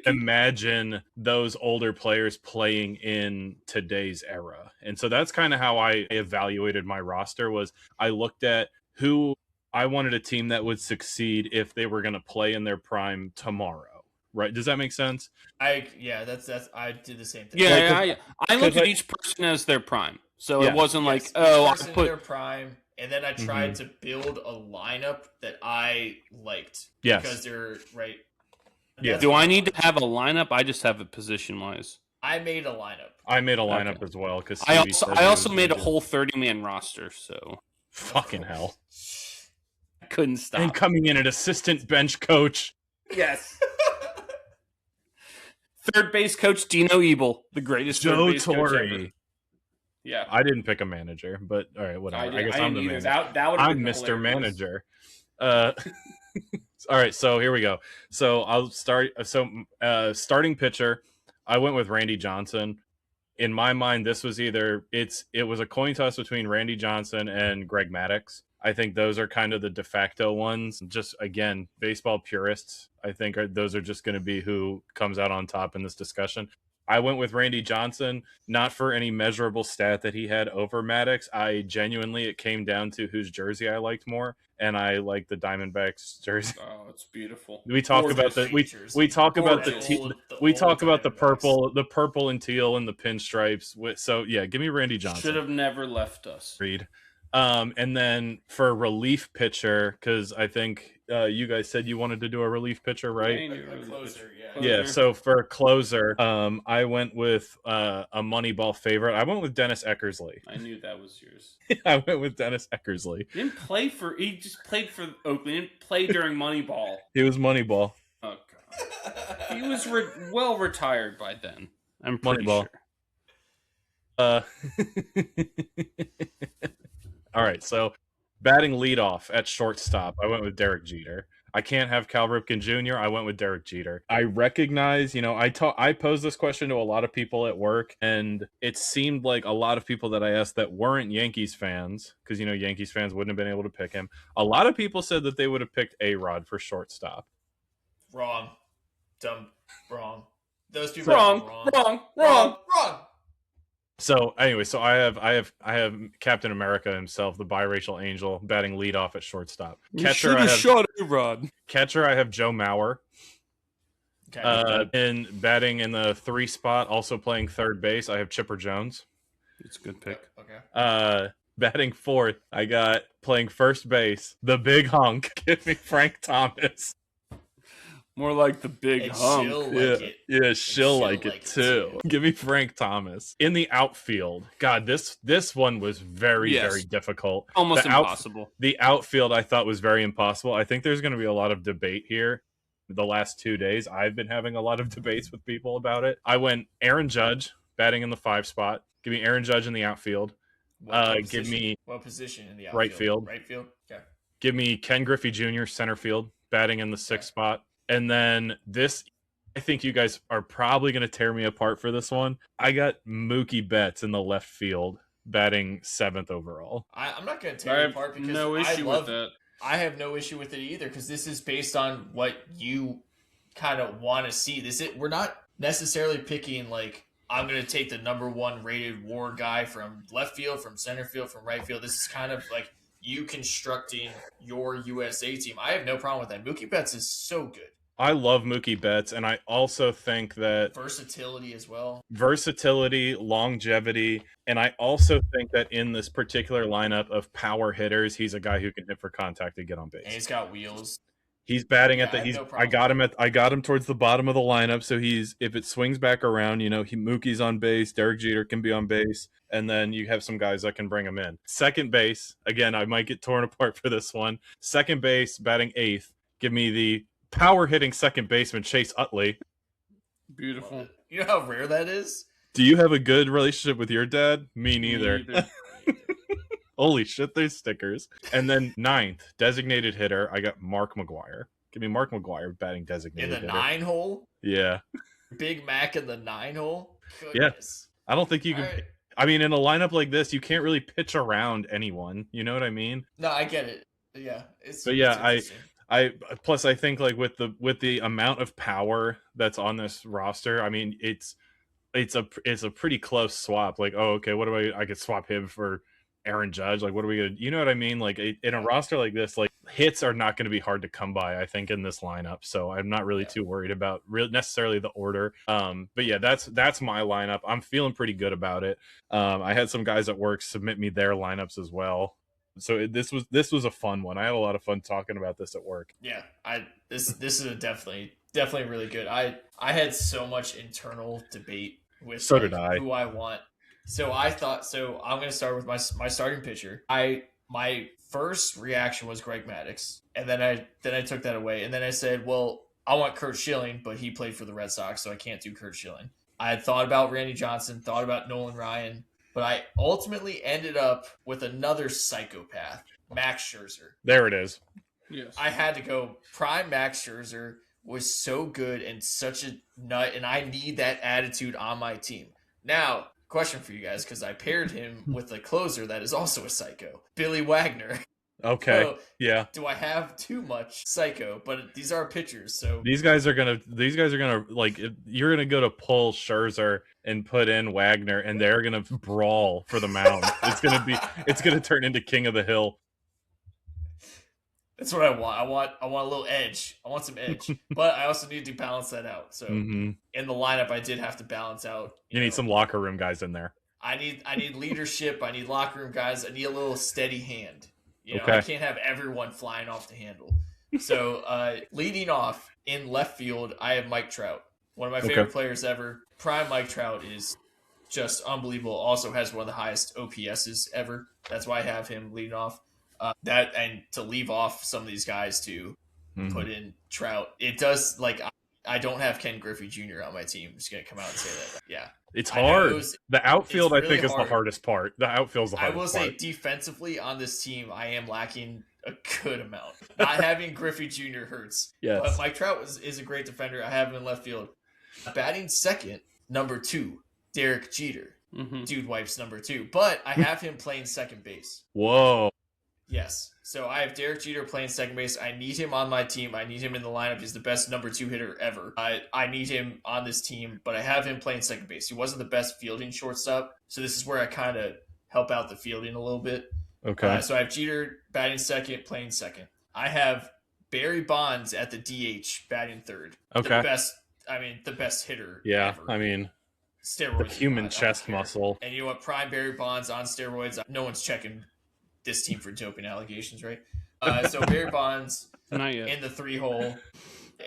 imagine those older players playing in today's era. And so that's kind of how I evaluated my roster. Was I looked at who I wanted a team that would succeed if they were going to play in their prime tomorrow. Right? Does that make sense? That's I did the same thing. Yeah, I looked at each person as their prime. So it wasn't like, I put their prime. And then I tried to build a lineup that I liked. Yes. Because they're right. Yeah. Do I need to have a lineup? I just have it position wise. I made a lineup. I made a lineup as well because I also made a whole 30-man roster. So fucking hell, I couldn't stop. And coming in at assistant bench coach. Yes. Third base coach Dino Ebel, the greatest Joe third base Torre. coach ever. Yeah, I didn't pick a manager, but all right, whatever. I guess I'm the manager. I'm Mr. Manager. All right, so here we go. So I'll start. So starting pitcher, I went with Randy Johnson. In my mind, this was it was a coin toss between Randy Johnson and Greg Maddux. I think those are kind of the de facto ones. Just again, baseball purists, I think those are just going to be who comes out on top in this discussion. I went with Randy Johnson, not for any measurable stat that he had over Maddux. It came down to whose jersey I liked more, and I like the Diamondbacks jersey. Oh, it's beautiful. We talk about the purple and teal and the pinstripes. So yeah, give me Randy Johnson. Should have never left us. Reed. And then for relief pitcher, because I think you guys said you wanted to do a relief pitcher, right? A closer, yeah. Yeah, so for a closer, I went with a Moneyball favorite. I went with Dennis Eckersley. I knew that was yours. I went with Dennis Eckersley. He just played for Oakland. He didn't play during Moneyball. He was Moneyball. Oh, God. He was well retired by then. I'm pretty Moneyball. sure. All right, so batting leadoff at shortstop, I went with Derek Jeter. I can't have Cal Ripken Jr. I went with Derek Jeter. I recognize, I posed this question to a lot of people at work, and it seemed like a lot of people that I asked that weren't Yankees fans, because, Yankees fans wouldn't have been able to pick him. A lot of people said that they would have picked A-Rod for shortstop. Wrong. Dumb. Wrong. Those people Wrong. So anyway, so I have Captain America himself, the biracial angel, batting leadoff at shortstop. Catcher, I have shot A-Rod. Catcher, I have Joe Mauer. Okay. And batting in the 3 spot, also playing third base, I have Chipper Jones. It's a good pick. Okay. Batting fourth, I got playing first base, the big hunk. Give me Frank Thomas. More like the big And hunk. she'll like it. Yeah, she'll like it too. Give me Frank Thomas. In the outfield, God, this one was very, very difficult. Almost impossible. The outfield I thought was very impossible. I think there's going to be a lot of debate here. The last 2 days, I've been having a lot of debates with people about it. I went Aaron Judge, batting in the 5 spot. Give me Aaron Judge in the outfield. Give me what position in the outfield? Right field. Right field. Okay. Give me Ken Griffey Jr. center field, batting in the 6th spot. And then this, I think you guys are probably going to tear me apart for this one. I got Mookie Betts in the left field, batting 7th overall. I'm not going to tear you apart because no issue with that. I have no issue with it either because this is based on what you kind of want to see. We're not necessarily picking like I'm going to take the number 1 rated WAR guy from left field, from center field, from right field. This is kind of like you constructing your USA team. I have no problem with that. Mookie Betts is so good. I love Mookie Betts, and I also think that versatility as well. Versatility, longevity, and I also think that in this particular lineup of power hitters, he's a guy who can hit for contact and get on base. And he's got wheels. He's batting at the. I got him towards the bottom of the lineup, so if it swings back around, Mookie's on base, Derek Jeter can be on base, and then you have some guys that can bring him in. Second base, again, I might get torn apart for this one. Second base, batting 8th. Give me the power hitting second baseman Chase Utley. Beautiful. You know how rare that is? Do you have a good relationship with your dad? Me neither. Holy shit, there's stickers. And then 9th, designated hitter, I got Mark McGwire. Give me Mark McGwire batting designated hitter. In the 9 hole? Yeah. Big Mac in the 9 hole? Goodness. Yeah. I don't think you can. Right. I mean, in a lineup like this, you can't really pitch around anyone. You know what I mean? No, I get it. Yeah. Plus I think like with the amount of power that's on this roster, I mean it's a pretty close swap. Like, oh, okay, what do I could swap him for Aaron Judge? Like, what are we gonna, you know what I mean? Like in a roster like this, like hits are not going to be hard to come by, I think, in this lineup. So I'm not really too worried about necessarily the order. But yeah, that's my lineup. I'm feeling pretty good about it. I had some guys at work submit me their lineups as well. So this was a fun one. I had a lot of fun talking about this at work. Yeah, this is definitely really good. I had so much internal debate with who I want. So I'm going to start with my starting pitcher. My first reaction was Greg Maddux, and then I took that away, and then I said, well, I want Curt Schilling, but he played for the Red Sox, so I can't do Curt Schilling. I had thought about Randy Johnson, thought about Nolan Ryan. But I ultimately ended up with another psychopath, Max Scherzer. There it is. Yes. I had to go. Prime Max Scherzer was so good and such a nut, and I need that attitude on my team. Now, question for you guys, because I paired him with a closer that is also a psycho, Billy Wagner. Okay. So, yeah. Do I have too much psycho? But these are pitchers, so these guys are gonna like, you're gonna go to pull Scherzer and put in Wagner, and they're gonna brawl for the mound. It's gonna turn into King of the Hill. That's what I want. I want a little edge. I want some edge, but I also need to balance that out. So in the lineup, I did have to balance out. You need some locker room guys in there. I need leadership. I need locker room guys. I need a little steady hand. Okay. I can't have everyone flying off the handle. So leading off in left field, I have Mike Trout, one of my favorite players ever. Prime Mike Trout is just unbelievable. Also has one of the highest OPSs ever. That's why I have him leading off. And to leave off some of these guys to put in Trout, it does, like, I don't have Ken Griffey Jr. on my team. I'm just gonna come out and say that. Yeah, it's hard. The outfield, really, I think, is the hardest part. The outfield's the hardest part. I will say, defensively on this team, I am lacking a good amount. Not having Griffey Jr. hurts. Yes. But Mike Trout is a great defender. I have him in left field. Batting second, number 2, Derek Jeter. Dude wipes number 2. But I have him playing second base. Whoa. Yes. So I have Derek Jeter playing second base. I need him on my team. I need him in the lineup. He's the best number 2 hitter ever. I need him on this team, but I have him playing second base. He wasn't the best fielding shortstop, so this is where I kind of help out the fielding a little bit. Okay. So I have Jeter batting second, playing second. I have Barry Bonds at the DH batting third. Okay. The best hitter ever. I mean, steroids. The human chest muscle. And you know what? Prime Barry Bonds on steroids. No one's checking this team for doping allegations, right? So Barry Bonds Not yet. in the 3 hole.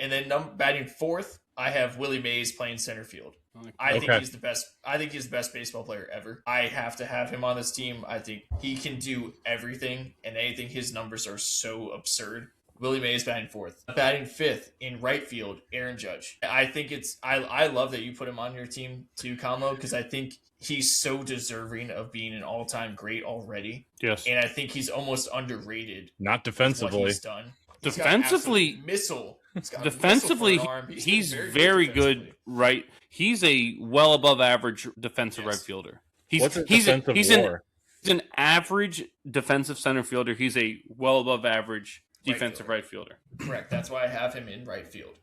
And then batting fourth, I have Willie Mays playing center field. I think he's the best. I think he's the best baseball player ever. I have to have him on this team. I think he can do everything and anything. His numbers are so absurd. Willie Mays batting fourth. Batting fifth in right field, Aaron Judge. I think I love that you put him on your team too, Kamo, because I think he's so deserving of being an all-time great already. Yes. And I think he's almost underrated. Not defensively. What he's done. Defensively, missile. Defensively, he's very good. Right, he's a well above average defensive right fielder. He's an average defensive center fielder. He's a well above average defensive right fielder. Correct. That's why I have him in right field.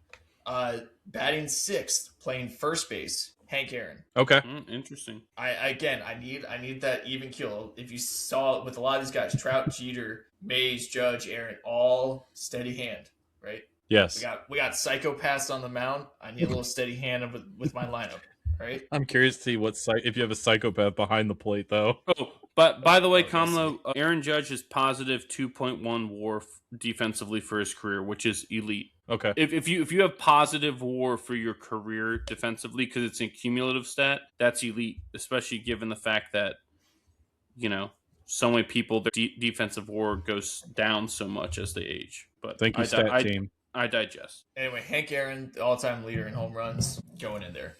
Batting sixth, playing first base, Hank Aaron. Okay. Interesting. I need that even kill. If you saw it with a lot of these guys, Trout, Jeter, Mays, Judge, Aaron, all steady hand, right? Yes. We got psychopaths on the mound. I need a little steady hand with my lineup. Right. I'm curious to see if you have a psychopath behind the plate, though. Oh, but by the way, Kamlo, Aaron Judge is positive 2.1 WAR defensively for his career, which is elite. Okay. If you have positive WAR for your career defensively, because it's a cumulative stat, that's elite, especially given the fact that so many people their defensive WAR goes down so much as they age. But thank you, stat team. I digest. Anyway, Hank Aaron, the all-time leader in home runs, going in there.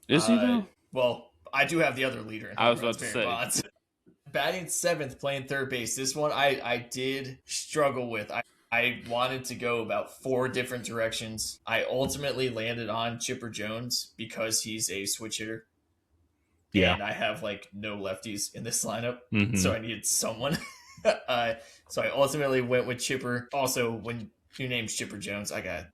Is he though? Well, I do have the other leader in home I was runs, about to say. Bonds. Batting seventh, playing third base. This one I did struggle with. I wanted to go about 4 different directions. I ultimately landed on Chipper Jones because he's a switch hitter. Yeah. And I have no lefties in this lineup. Mm-hmm. So I needed someone. So I ultimately went with Chipper. Also, when you named Chipper Jones, I got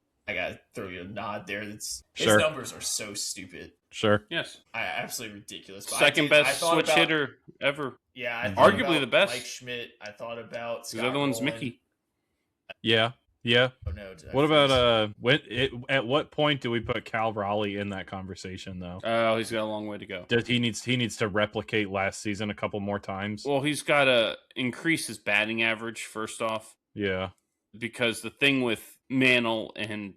throw you a nod there. His numbers are so stupid. Sure. Yes. Absolutely ridiculous. But Second best switch hitter ever. Yeah. Arguably the best. Mike Schmidt. I thought about Scott the other one's Rowland. Mickey. Yeah. Yeah. Oh no. What about at what point do we put Cal Raleigh in that conversation though? Oh, he's got a long way to go. He needs to replicate last season a couple more times. Well, he's got to increase his batting average first off. Yeah. Because the thing with Mantle and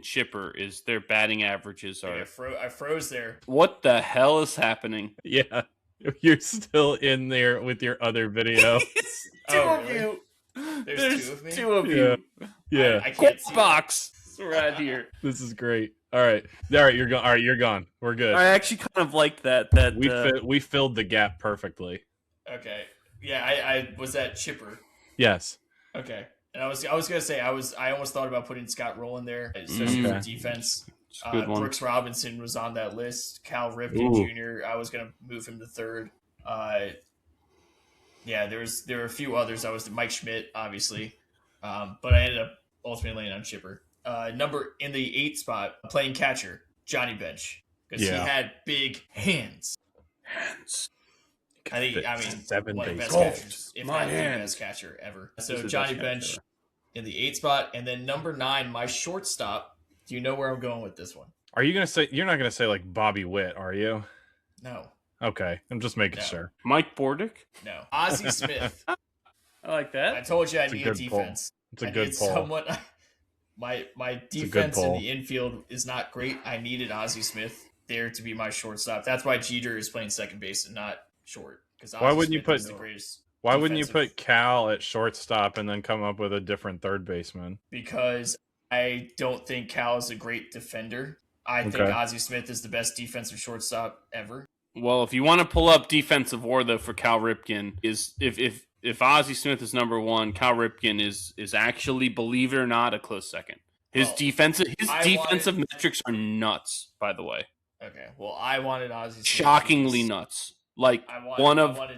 Chipper is their batting averages are. I froze there. What the hell is happening? Yeah, you're still in there with your other video. Two of you. There's 2 of me. 2 of you. Yeah. I can't see box right here. This is great. All right. You're gone. All right, you're gone. We're good. I actually kind of liked that. We filled the gap perfectly. Okay. Yeah. I was at Chipper. Yes. Okay. And I was gonna say I almost thought about putting Scott Rowland there, especially for defense. Brooks Robinson was on that list. Cal Ripken Jr. I was gonna move him to third. Yeah, there were a few others. I was Mike Schmidt, obviously, but I ended up ultimately landing on Chipper. Number in the 8th spot, playing catcher, Johnny Bench, because he had big hands. I mean, 7 one of the base best catchers, if not the hands. best catcher ever. So Johnny Bench in the 8th spot, and then number 9, my shortstop. Do you know where I'm going with this one? Are you gonna say you're not gonna say like Bobby Witt, are you? No. Okay, I'm just making sure. Mike Bordick? No. Ozzie Smith. I like that. I told you I need a defense. It's a good poll. My defense in the infield is not great. I needed Ozzie Smith there to be my shortstop. That's why Jeter is playing second base and not short. Why wouldn't you put Cal at shortstop and then come up with a different third baseman? Because I don't think Cal is a great defender. I think Ozzie Smith is the best defensive shortstop ever. Well, if you want to pull up defensive WAR though for Cal Ripken, is if Ozzie Smith is number 1, Cal Ripken is actually, believe it or not, a close second. His defensive metrics are nuts, by the way. Okay, well, I wanted Ozzie Smith. Shockingly nuts. Like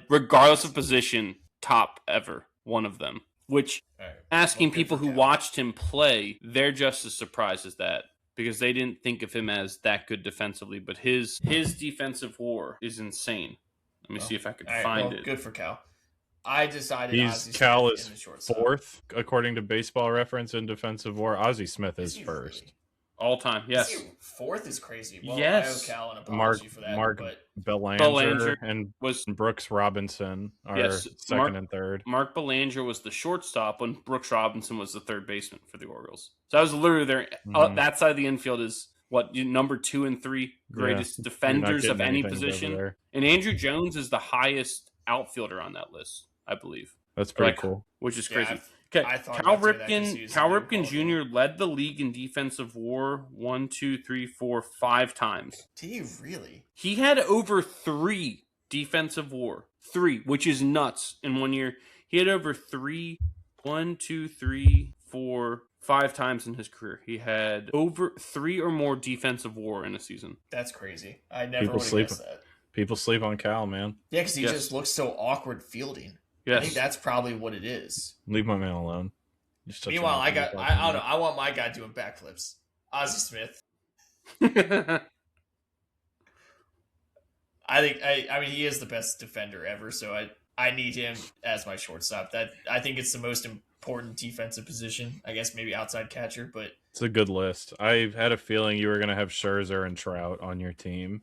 regardless of position, top ever. One of them. Which asking people who watched him play, they're just as surprised as that. Because they didn't think of him as that good defensively, but his defensive WAR is insane. Let me see if I can find it. Good for Cal. I decided Cal is 4th according to Baseball Reference in defensive WAR. Ozzie Smith is 1st. All time, yes. Fourth is crazy. Well, yes. I owe Cal an apology for that. Mark but Belanger and Brooks Robinson are second and third. Mark Belanger was the shortstop when Brooks Robinson was the third baseman for the Orioles. So I was literally there. That side of the infield is number 2 and 3 greatest defenders of any position. And Andrew Jones is the highest outfielder on that list, I believe. That's pretty cool. Which is crazy. Okay, Cal Ripken Jr. led the league in defensive WAR 5 times. Did he really? He had over 3 defensive WAR. 3, which is nuts in 1 year. He had over 3, 1, 2, 3, 4, 5 times in his career. He had over 3 or more defensive WAR in a season. That's crazy. I never would have guessed that. People sleep on Cal, man. Yeah, because he just looks so awkward fielding. Yes. I think that's probably what it is. Leave my man alone. Meanwhile, I don't know. I want my guy doing backflips. Ozzie Smith. I mean, he is the best defender ever, so I need him as my shortstop. I think it's the most important defensive position. I guess maybe outside catcher, but it's a good list. I had a feeling you were going to have Scherzer and Trout on your team.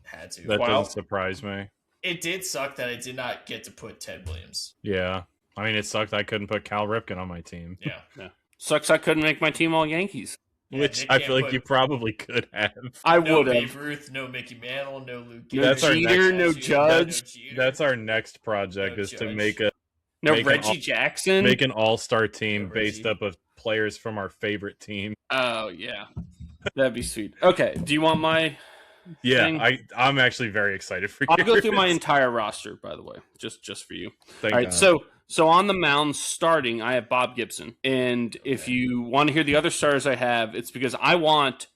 Had to. That doesn't surprise me. It did suck that I did not get to put Ted Williams. Yeah. I mean, it sucked I couldn't put Cal Ripken on my team. Yeah. Sucks I couldn't make my team all Yankees. Yeah, which I feel like you probably could have. I would have. No Babe Ruth, no Mickey Mantle, no Luke Gilbert. That's our Jeter, no Judge. That's our next project is to make Reggie Jackson. Make an all-star team based up of players from our favorite team. Oh, yeah. That'd be sweet. Okay, do you want my... Yeah, I'm actually very excited for you. I'll go through my entire roster, by the way, just for you. Thank All right, God. So on the mound starting, I have Bob Gibson. And if you want to hear the other stars I have, it's because I want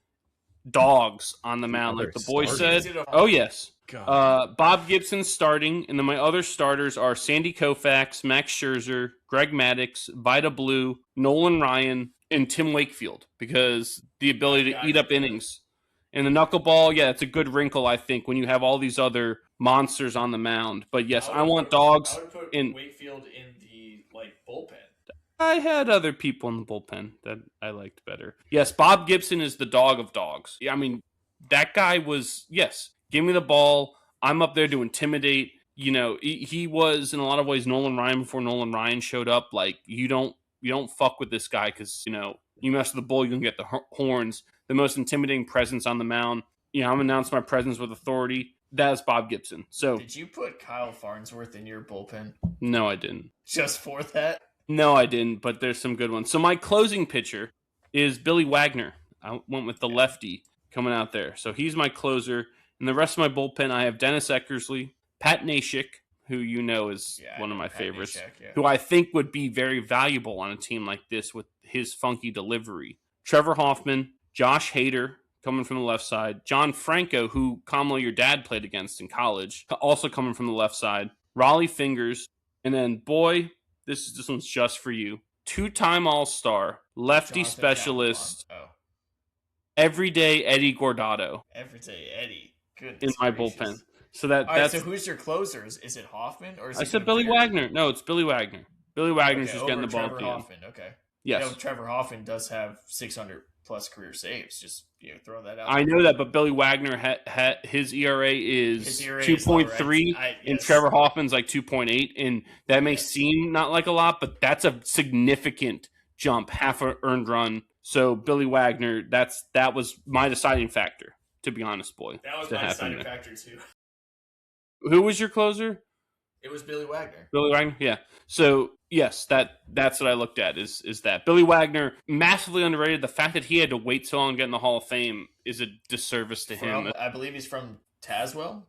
dogs on the mound, like the boy said. Oh, yes. Bob Gibson starting, and then my other starters are Sandy Koufax, Max Scherzer, Greg Maddux, Vida Blue, Nolan Ryan, and Tim Wakefield, because the ability to eat up innings. And the knuckleball, yeah, it's a good wrinkle, I think, when you have all these other monsters on the mound. But yes, I want dogs. I would put Wakefield in the bullpen. I had other people in the bullpen that I liked better. Yes, Bob Gibson is the dog of dogs. Yeah, I mean, that guy was, yes, give me the ball. I'm up there to intimidate. You know, he was in a lot of ways Nolan Ryan before Nolan Ryan showed up. Like, you don't fuck with this guy because, you know, you mess with the bull, you can get the horns. The most intimidating presence on the mound. You know, I'm announcing my presence with authority. That is Bob Gibson. So, did you put Kyle Farnsworth in your bullpen? No, I didn't. Just for that? No, I didn't, but there's some good ones. So my closing pitcher is Billy Wagner. I went with the lefty coming out there. So he's my closer. And the rest of my bullpen, I have Dennis Eckersley, Pat Neshek, who you know is one of my favorites, who I think would be very valuable on a team like this with his funky delivery. Trevor Hoffman, Josh Hader, coming from the left side. John Franco, who Kamala, your dad, played against in college, also coming from the left side. Raleigh Fingers. And then, boy, this one's just for you. 2-time All-Star, lefty Jonathan specialist, everyday Eddie Guardado. Everyday Eddie. Goodness in my gracious. bullpen. So that's right, so who's your closers? Is it Hoffman or is I said Billy Wagner. No, it's Billy Wagner. Billy Wagner's just getting the ball. Trevor Hoffman. Okay. Yes. You know, Trevor Hoffman does have 600 plus career saves. Just throw that out. I know that, but Billy Wagner had his ERA is 2.3, and Trevor Hoffman's like 2.8, and that may seem not like a lot, but that's a significant jump, half an earned run. So Billy Wagner, that was my deciding factor, to be honest, boy. That was my deciding factor too. Who was your closer? It was Billy Wagner. Billy Wagner, yeah. So yes, that's what I looked at is that Billy Wagner, massively underrated. The fact that he had to wait so long to get in the Hall of Fame is a disservice to him. I believe he's from Tazewell.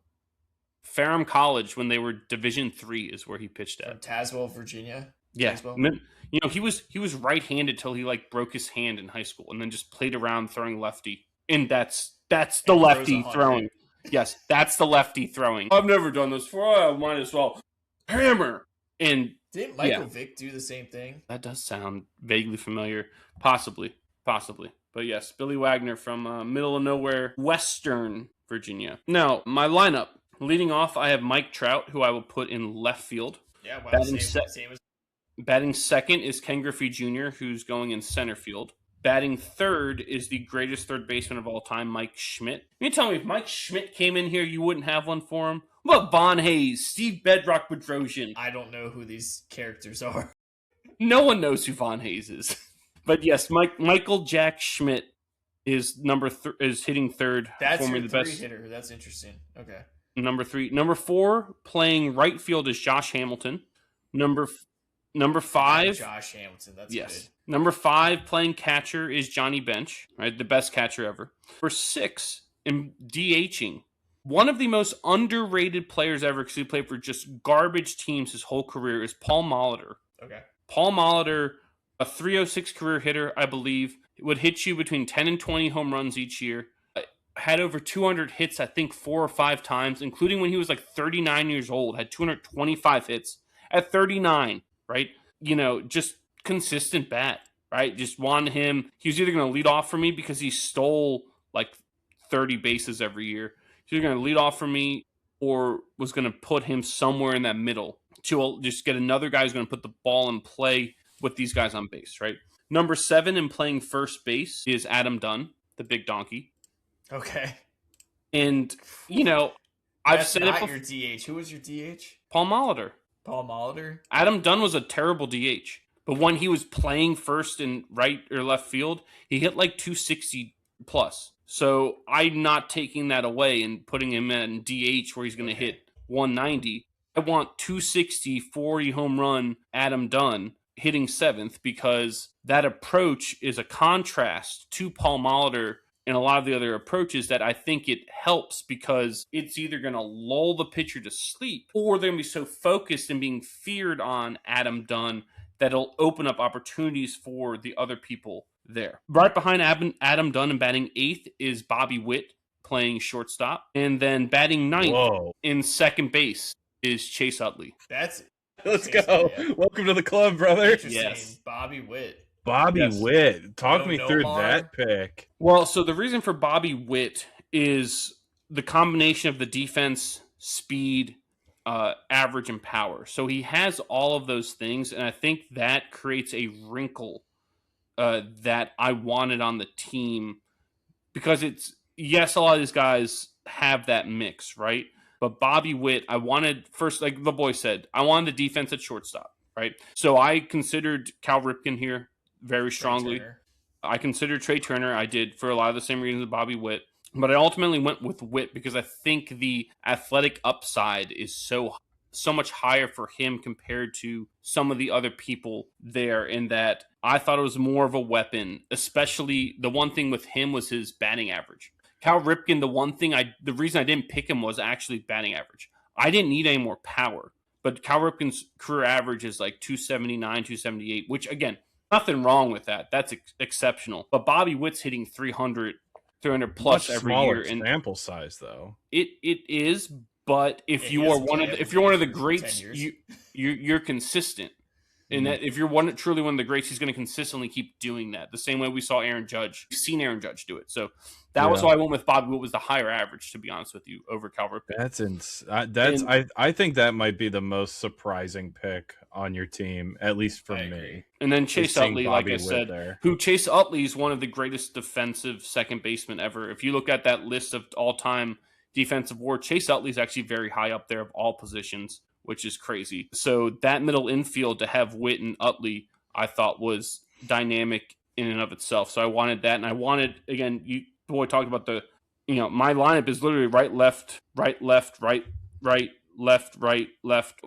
Ferrum College, when they were Division III, is where he pitched at. From Tazewell, Virginia. Yeah, Tazewell? You know, he was right-handed till he broke his hand in high school, and then just played around throwing lefty. And that's the lefty throwing. Yes, that's the lefty throwing. I've never done this before. I might as well hammer. And didn't Michael Vick do the same thing? That does sound vaguely familiar. Possibly. But yes, Billy Wagner from middle of nowhere, Western Virginia. Now, my lineup. Leading off, I have Mike Trout, who I will put in left field. Yeah, well, same as... Batting second is Ken Griffey Jr., who's going in center field. Batting third is the greatest third baseman of all time, Mike Schmidt. You tell me if Mike Schmidt came in here, you wouldn't have one for him? What about Von Hayes, Steve Bedrock Bedrosian? I don't know who these characters are. No one knows who Von Hayes is. But yes, Michael Jack Schmidt is is hitting third. That's your three hitter. That's interesting. Okay. Number 3. Number 4, playing right field is Josh Hamilton. Number 5. Josh Hamilton. That's yes. good. Number 5, playing catcher is Johnny Bench, right? The best catcher ever. Number 6, in DHing, one of the most underrated players ever because he played for just garbage teams his whole career is Paul Molitor. Okay. Paul Molitor, a .306 career hitter, I believe, would hit you between 10 and 20 home runs each year. Had over 200 hits, I think, 4 or 5 times, including when he was like 39 years old. Had 225 hits at 39, right? You know, just consistent bat, right? Just wanted him. He was either going to lead off for me because he stole like 30 bases every year. He was going to lead off for me or was going to put him somewhere in that middle to just get another guy who's going to put the ball in play with these guys on base, right? Number 7 in playing first base is Adam Dunn, the big donkey. Okay. And, you know, I've said not it before. Your DH. Who was your DH? Paul Molitor. Paul Molitor? Adam Dunn was a terrible DH. But when he was playing first and right or left field, he hit like 260 plus. So I'm not taking that away and putting him in DH where he's going to hit 190. I want 260, 40 home run Adam Dunn hitting 7th because that approach is a contrast to Paul Molitor and a lot of the other approaches that I think it helps because it's either going to lull the pitcher to sleep or they're going to be so focused and being feared on Adam Dunn that it'll open up opportunities for the other people there. Right behind Adam Dunn and batting 8th is Bobby Witt playing shortstop. And then batting 9th in second base is Chase Utley. Let's go. Yeah. Welcome to the club, brother. Yes. Bobby Witt. Bobby Witt. Talk me through that pick. Well, so the reason for Bobby Witt is the combination of the defense, speed, average, and power. So he has all of those things, and I think that creates a wrinkle that I wanted on the team because it's, yes, a lot of these guys have that mix, right? But Bobby Witt, I wanted, first, like the boy said, I wanted the defense at shortstop, right? So I considered Cal Ripken here very strongly. I considered Trey Turner. I did for a lot of the same reasons as Bobby Witt. But I ultimately went with Witt because I think the athletic upside is so much higher for him compared to some of the other people there, in that I thought it was more of a weapon, especially the one thing with him was his batting average. Cal Ripken, the reason I didn't pick him was actually batting average. I didn't need any more power, but Cal Ripken's career average is like 279, 278, which again, nothing wrong with that. That's exceptional. But Bobby Witt's hitting 300 plus every year. And sample size, though. It is, but if you're one of the greats, you're consistent. And that if you're truly one of the greats, he's going to consistently keep doing that. The same way we saw Aaron Judge. We've seen Aaron Judge do it. So that was why I went with Bobby Witt was the higher average, to be honest with you, over Cal Ripken. I think that might be the most surprising pick on your team, at least for me. And then Chase Utley, like I said, Chase Utley is one of the greatest defensive second basemen ever. If you look at that list of all-time defensive war, Chase Utley is actually very high up there of all positions, which is crazy. So that middle infield to have Witt and Utley, I thought was dynamic in and of itself. So I wanted that. And I wanted, again, the boy talked about my lineup is literally right, left, left,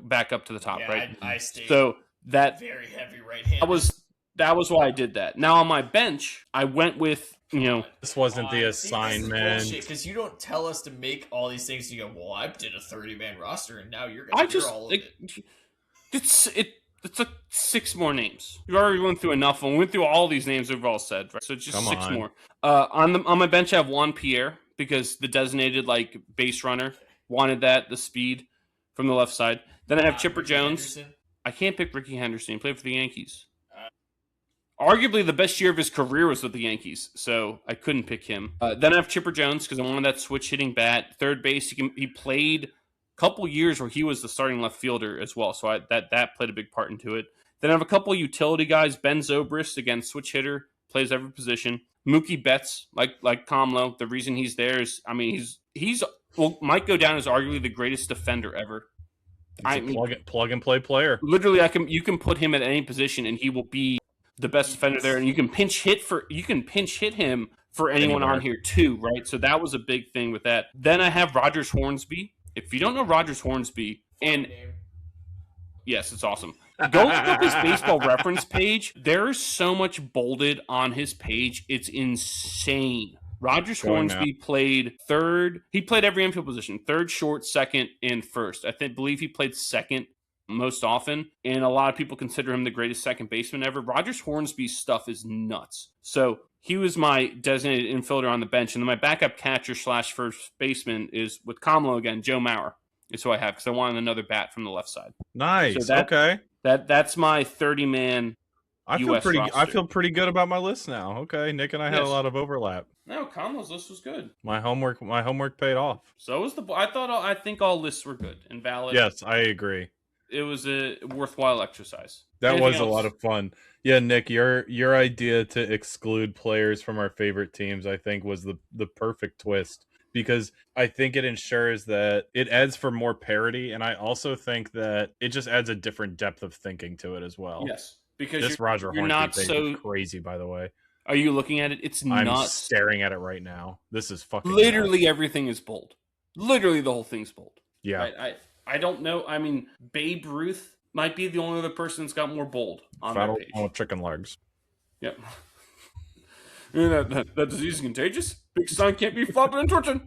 back up to the top, right? I stayed so that very heavy right-handed. That was why I did that. Now on my bench, I went with, this wasn't the assignment. Because you don't tell us to make all these things. You go, well, I did a 30-man roster, and now you're going to do all of it. It's like 6 more names. You already went through enough. We went through all these names we've all said, right? So just 6 more. On my bench, I have Juan Pierre because the designated base runner wanted the speed from the left side. Then I have Chipper Jones. Henderson. I can't pick Ricky Henderson. He played for the Yankees. Arguably the best year of his career was with the Yankees, so I couldn't pick him. Then I have Chipper Jones because I wanted that switch hitting bat. Third base, he played a couple years where he was the starting left fielder as well, so that played a big part into it. Then I have a couple utility guys. Ben Zobrist, again, switch hitter. plays every position. Mookie Betts, like Kamlo, the reason he's there is, I mean, he's might go down as arguably the greatest defender ever. He's a plug and play player. Literally, you can put him at any position and he will be the best defender there, and you can pinch hit him for anyone on here too, right? So that was a big thing with that. Then I have Rogers Hornsby. If you don't know Rogers Hornsby, and yes, it's awesome. Go look up his baseball reference page. There is so much bolded on his page. It's insane. Rogers Hornsby played third. He played every infield position: third, short, second, and first. Believe he played second most often, and a lot of people consider him the greatest second baseman ever. Rogers Hornsby's stuff is nuts. So he was my designated infielder on the bench, and then my backup catcher / first baseman is with Kamlo again, Joe Mauer. Is who I have because I wanted another bat from the left side. Nice. So okay. That's my 30man. I feel pretty good about my list now. Okay, Nick and I had a lot of overlap. No, Kamlo's list was good. My homework paid off. So was I think all lists were good and valid. Yes, I agree. It was a worthwhile exercise. That was a lot of fun. Yeah, Nick, your idea to exclude players from our favorite teams, I think, was the perfect twist. Because I think it ensures that it adds for more parity, and I also think that it just adds a different depth of thinking to it as well. Yes, because this Roger Hornsby thing is crazy, by the I'm Are you looking at it? It's nuts. I'm staring at it right now. This is fucking literally nuts. Everything is bold. Literally the whole thing's bold. Yeah. I don't know. I mean, Babe Ruth might be the only other person that's got more bold on that page. With chicken legs. Yep. that disease is contagious. Big sign can't be flopping and torching.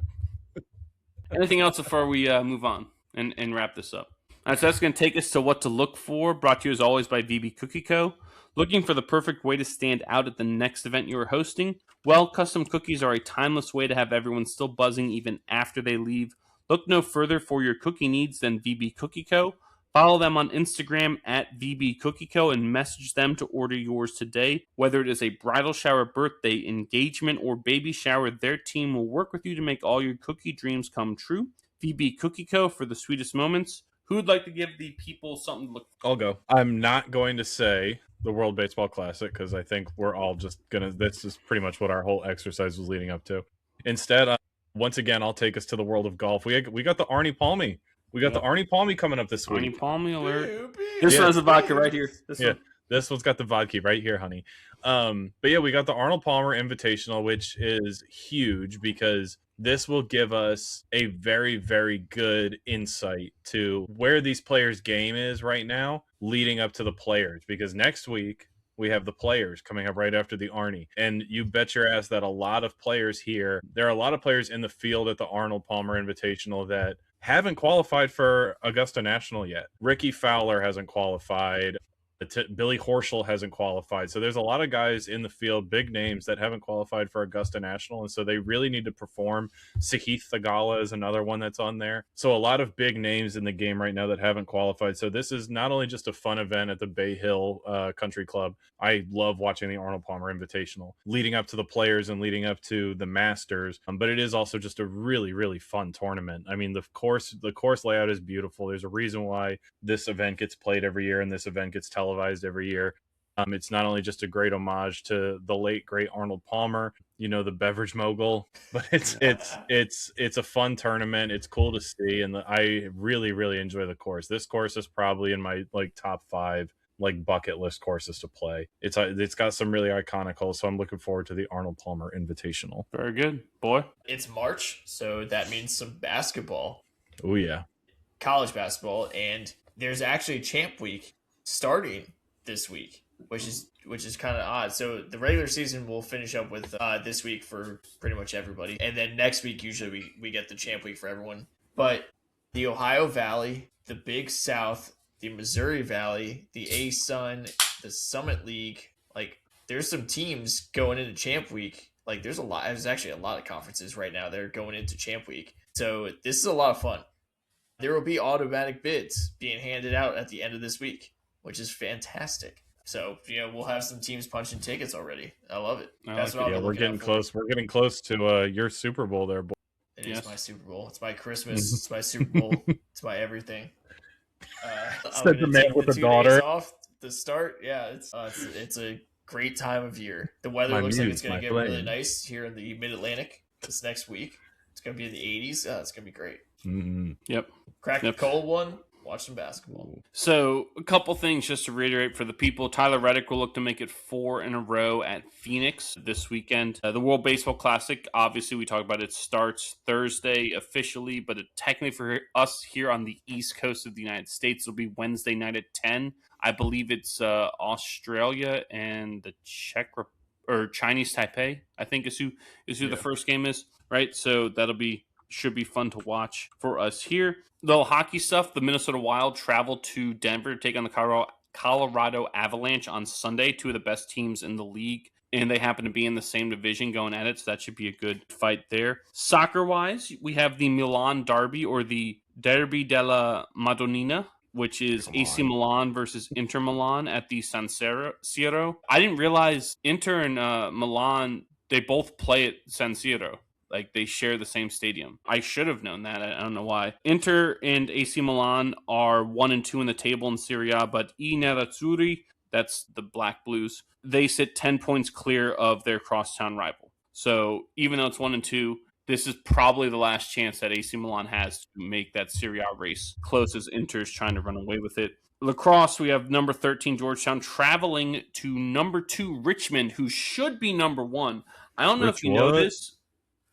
Anything else before we move on and wrap this up? All right, so that's going to take us to what to look for. Brought to you as always by VB Cookie Co. Looking for the perfect way to stand out at the next event you are hosting? Well, custom cookies are a timeless way to have everyone still buzzing even after they leave. Look no further for your cookie needs than VB Cookie Co. Follow them on Instagram at VB Cookie Co. and message them to order yours today. Whether it is a bridal shower, birthday, engagement, or baby shower, their team will work with you to make all your cookie dreams come true. VB Cookie Co. for the sweetest moments. Who would like to give the people something to look for? I'll go. I'm not going to say the World Baseball Classic because I think we're all just going to... That's just pretty much what our whole exercise was leading up to. Instead, once again, I'll take us to the world of golf. We got the Arnie Palmy. We got the Arnie Palmy coming up this week. Arnie Palmy alert. This one has the vodka right here. This one's got the vodka right here, honey. But yeah, we got the Arnold Palmer Invitational, which is huge because this will give us a very, very good insight to where these players' game is right now leading up to the players. Because next week, we have the players coming up right after the Arnie. And you bet your ass that a lot of players here, there are a lot of players in the field at the Arnold Palmer Invitational that haven't qualified for Augusta National yet. Ricky Fowler hasn't qualified. Billy Horschel hasn't qualified. So there's a lot of guys in the field, big names, that haven't qualified for Augusta National. And so they really need to perform. Sahith Thagala is another one that's on there. So a lot of big names in the game right now that haven't qualified. So this is not only just a fun event at the Bay Hill Country Club. I love watching the Arnold Palmer Invitational leading up to the players and leading up to the Masters. But it is also just a really, really fun tournament. I mean, the course layout is beautiful. There's a reason why this event gets played every year and this event gets televised every year. It's not only just a great homage to the late great Arnold Palmer, the beverage mogul, but it's a fun tournament. It's cool to see, and I really, really enjoy the course. This course is probably in my top 5 bucket list courses to play. It's got some really iconic holes, so I'm looking forward to the Arnold Palmer Invitational. Very good, boy. It's March, so that means some basketball. Oh yeah, college basketball, and there's actually Champ Week starting this week, which is kind of odd. So the regular season will finish up with this week for pretty much everybody, and then next week usually we get the Champ Week for everyone. But the Ohio Valley, the Big South, the Missouri Valley, the A-Sun, the Summit League, there's some teams going into Champ Week. There's actually a lot of conferences right now that are going into Champ Week. So this is a lot of fun. There will be automatic bids being handed out at the end of this week, which is fantastic. So, we'll have some teams punching tickets already. I love it. We're getting close. We're getting close to your Super Bowl there, boy. It is my Super Bowl. It's my Christmas. It's my Super Bowl. It's my everything. Said the man with the daughter off the start. Yeah, it's a great time of year. The weather looks like it's going to get really nice here in the Mid-Atlantic this next week. It's going to be in the 80s. It's going to be great. Mm-hmm. Yep. Crack a cold one. Watch some basketball. So a couple things just to reiterate for the people. Tyler Reddick will look to make it 4 in a row at Phoenix this weekend. The World Baseball Classic, obviously we talked about it, starts Thursday officially, but technically for us here on the East Coast of the United States, it'll be Wednesday night at 10. I believe it's Australia and the Chinese Taipei, I think is who the first game is, right? So should be fun to watch for us here. Little hockey stuff. The Minnesota Wild travel to Denver to take on the Colorado Avalanche on Sunday, two of the best teams in the league. And they happen to be in the same division going at it, so that should be a good fight there. Soccer-wise, we have the Milan Derby, or the Derby della Madonnina, which is AC Milan versus Inter Milan at the San Siro. I didn't realize Inter and Milan, they both play at San Siro. Like, they share the same stadium. I should have known that. I don't know why. Inter and AC Milan are 1 and 2 in the table in Serie A, but I Nerazzurri, that's the Black Blues, they sit 10 points clear of their crosstown rival. So even though it's 1 and 2, this is probably the last chance that AC Milan has to make that Serie A race close, as Inter's trying to run away with it. Lacrosse, we have number 13 Georgetown traveling to number 2 Richmond, who should be number 1. I don't know if you know this.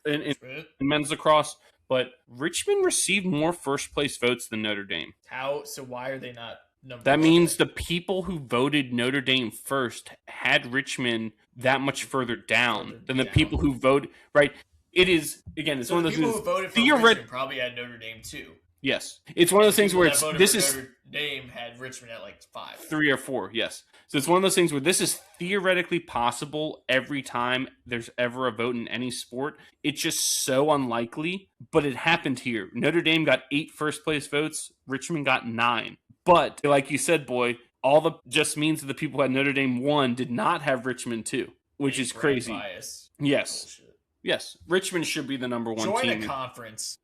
In men's lacrosse, but Richmond received more first place votes than Notre Dame. How? So why are they not number That 1? means the people who voted Notre Dame first had Richmond that much further down than the people who voted, right? It is, again, it's one of those people things. Who voted for Richmond probably had Notre Dame too. Yes. It's one of those things where Notre Dame had Richmond at like 5. 3 or 4, yes. So it's one of those things where this is theoretically possible every time there's ever a vote in any sport. It's just so unlikely, but it happened here. Notre Dame got 8 first place votes. Richmond got 9. But like you said, boy, just means that the people who had Notre Dame 1 did not have Richmond 2, which is crazy. Bias. Yes. Bullshit. Yes. Richmond should be the number 1 team. Join a conference.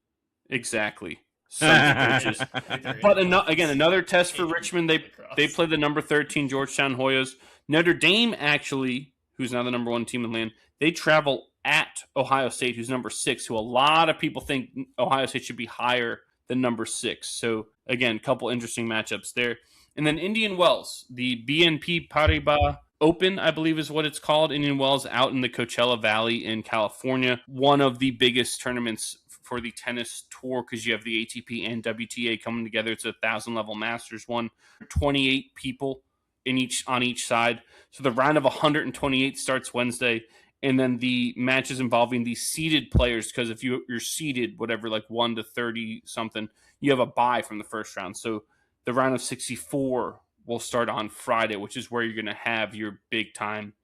Exactly. But another test for Richmond. They play the number 13 Georgetown Hoyas. Notre Dame, actually, who's now the number 1 team in the land, they travel at Ohio State, who's number 6, who a lot of people think Ohio State should be higher than number 6. So, again, a couple interesting matchups there. And then Indian Wells, the BNP Paribas Open, I believe is what it's called. Indian Wells out in the Coachella Valley in California. One of the biggest tournaments for the tennis tour, because you have the ATP and WTA coming together. It's a 1,000-level Masters one. 28 people on each side. So the round of 128 starts Wednesday, and then the matches involving the seeded players, because if you're seeded, whatever, like 1 to 30 something, you have a bye from the first round. So the round of 64 will start on Friday, which is where you're going to have your big time,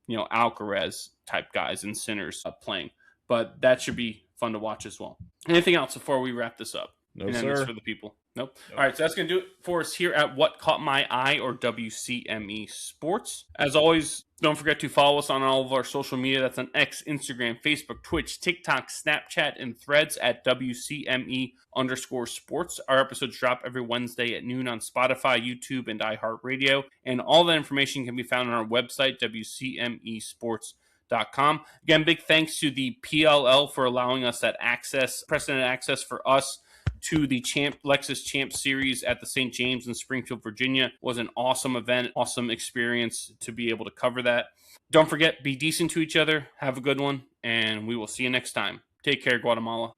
Alcaraz type guys and Sinners playing. But that should be fun to watch as well. Anything else before we wrap this up? No, sir. For the people. Nope. All right, so that's going to do it for us here at What Caught My Eye, or WCME Sports. As always, don't forget to follow us on all of our social media. That's on X, Instagram, Facebook, Twitch, TikTok, Snapchat, and Threads at WCME_sports. Our episodes drop every Wednesday at noon on Spotify, YouTube, and iHeartRadio. And all that information can be found on our website, WCMEsports.com. Again, big thanks to the PLL for allowing us that precedent access for us to the Lexus Champ Series at the St. James in Springfield, Virginia. It was an awesome event, awesome experience to be able to cover that. Don't forget, be decent to each other. Have a good one, and we will see you next time. Take care, Guatemala.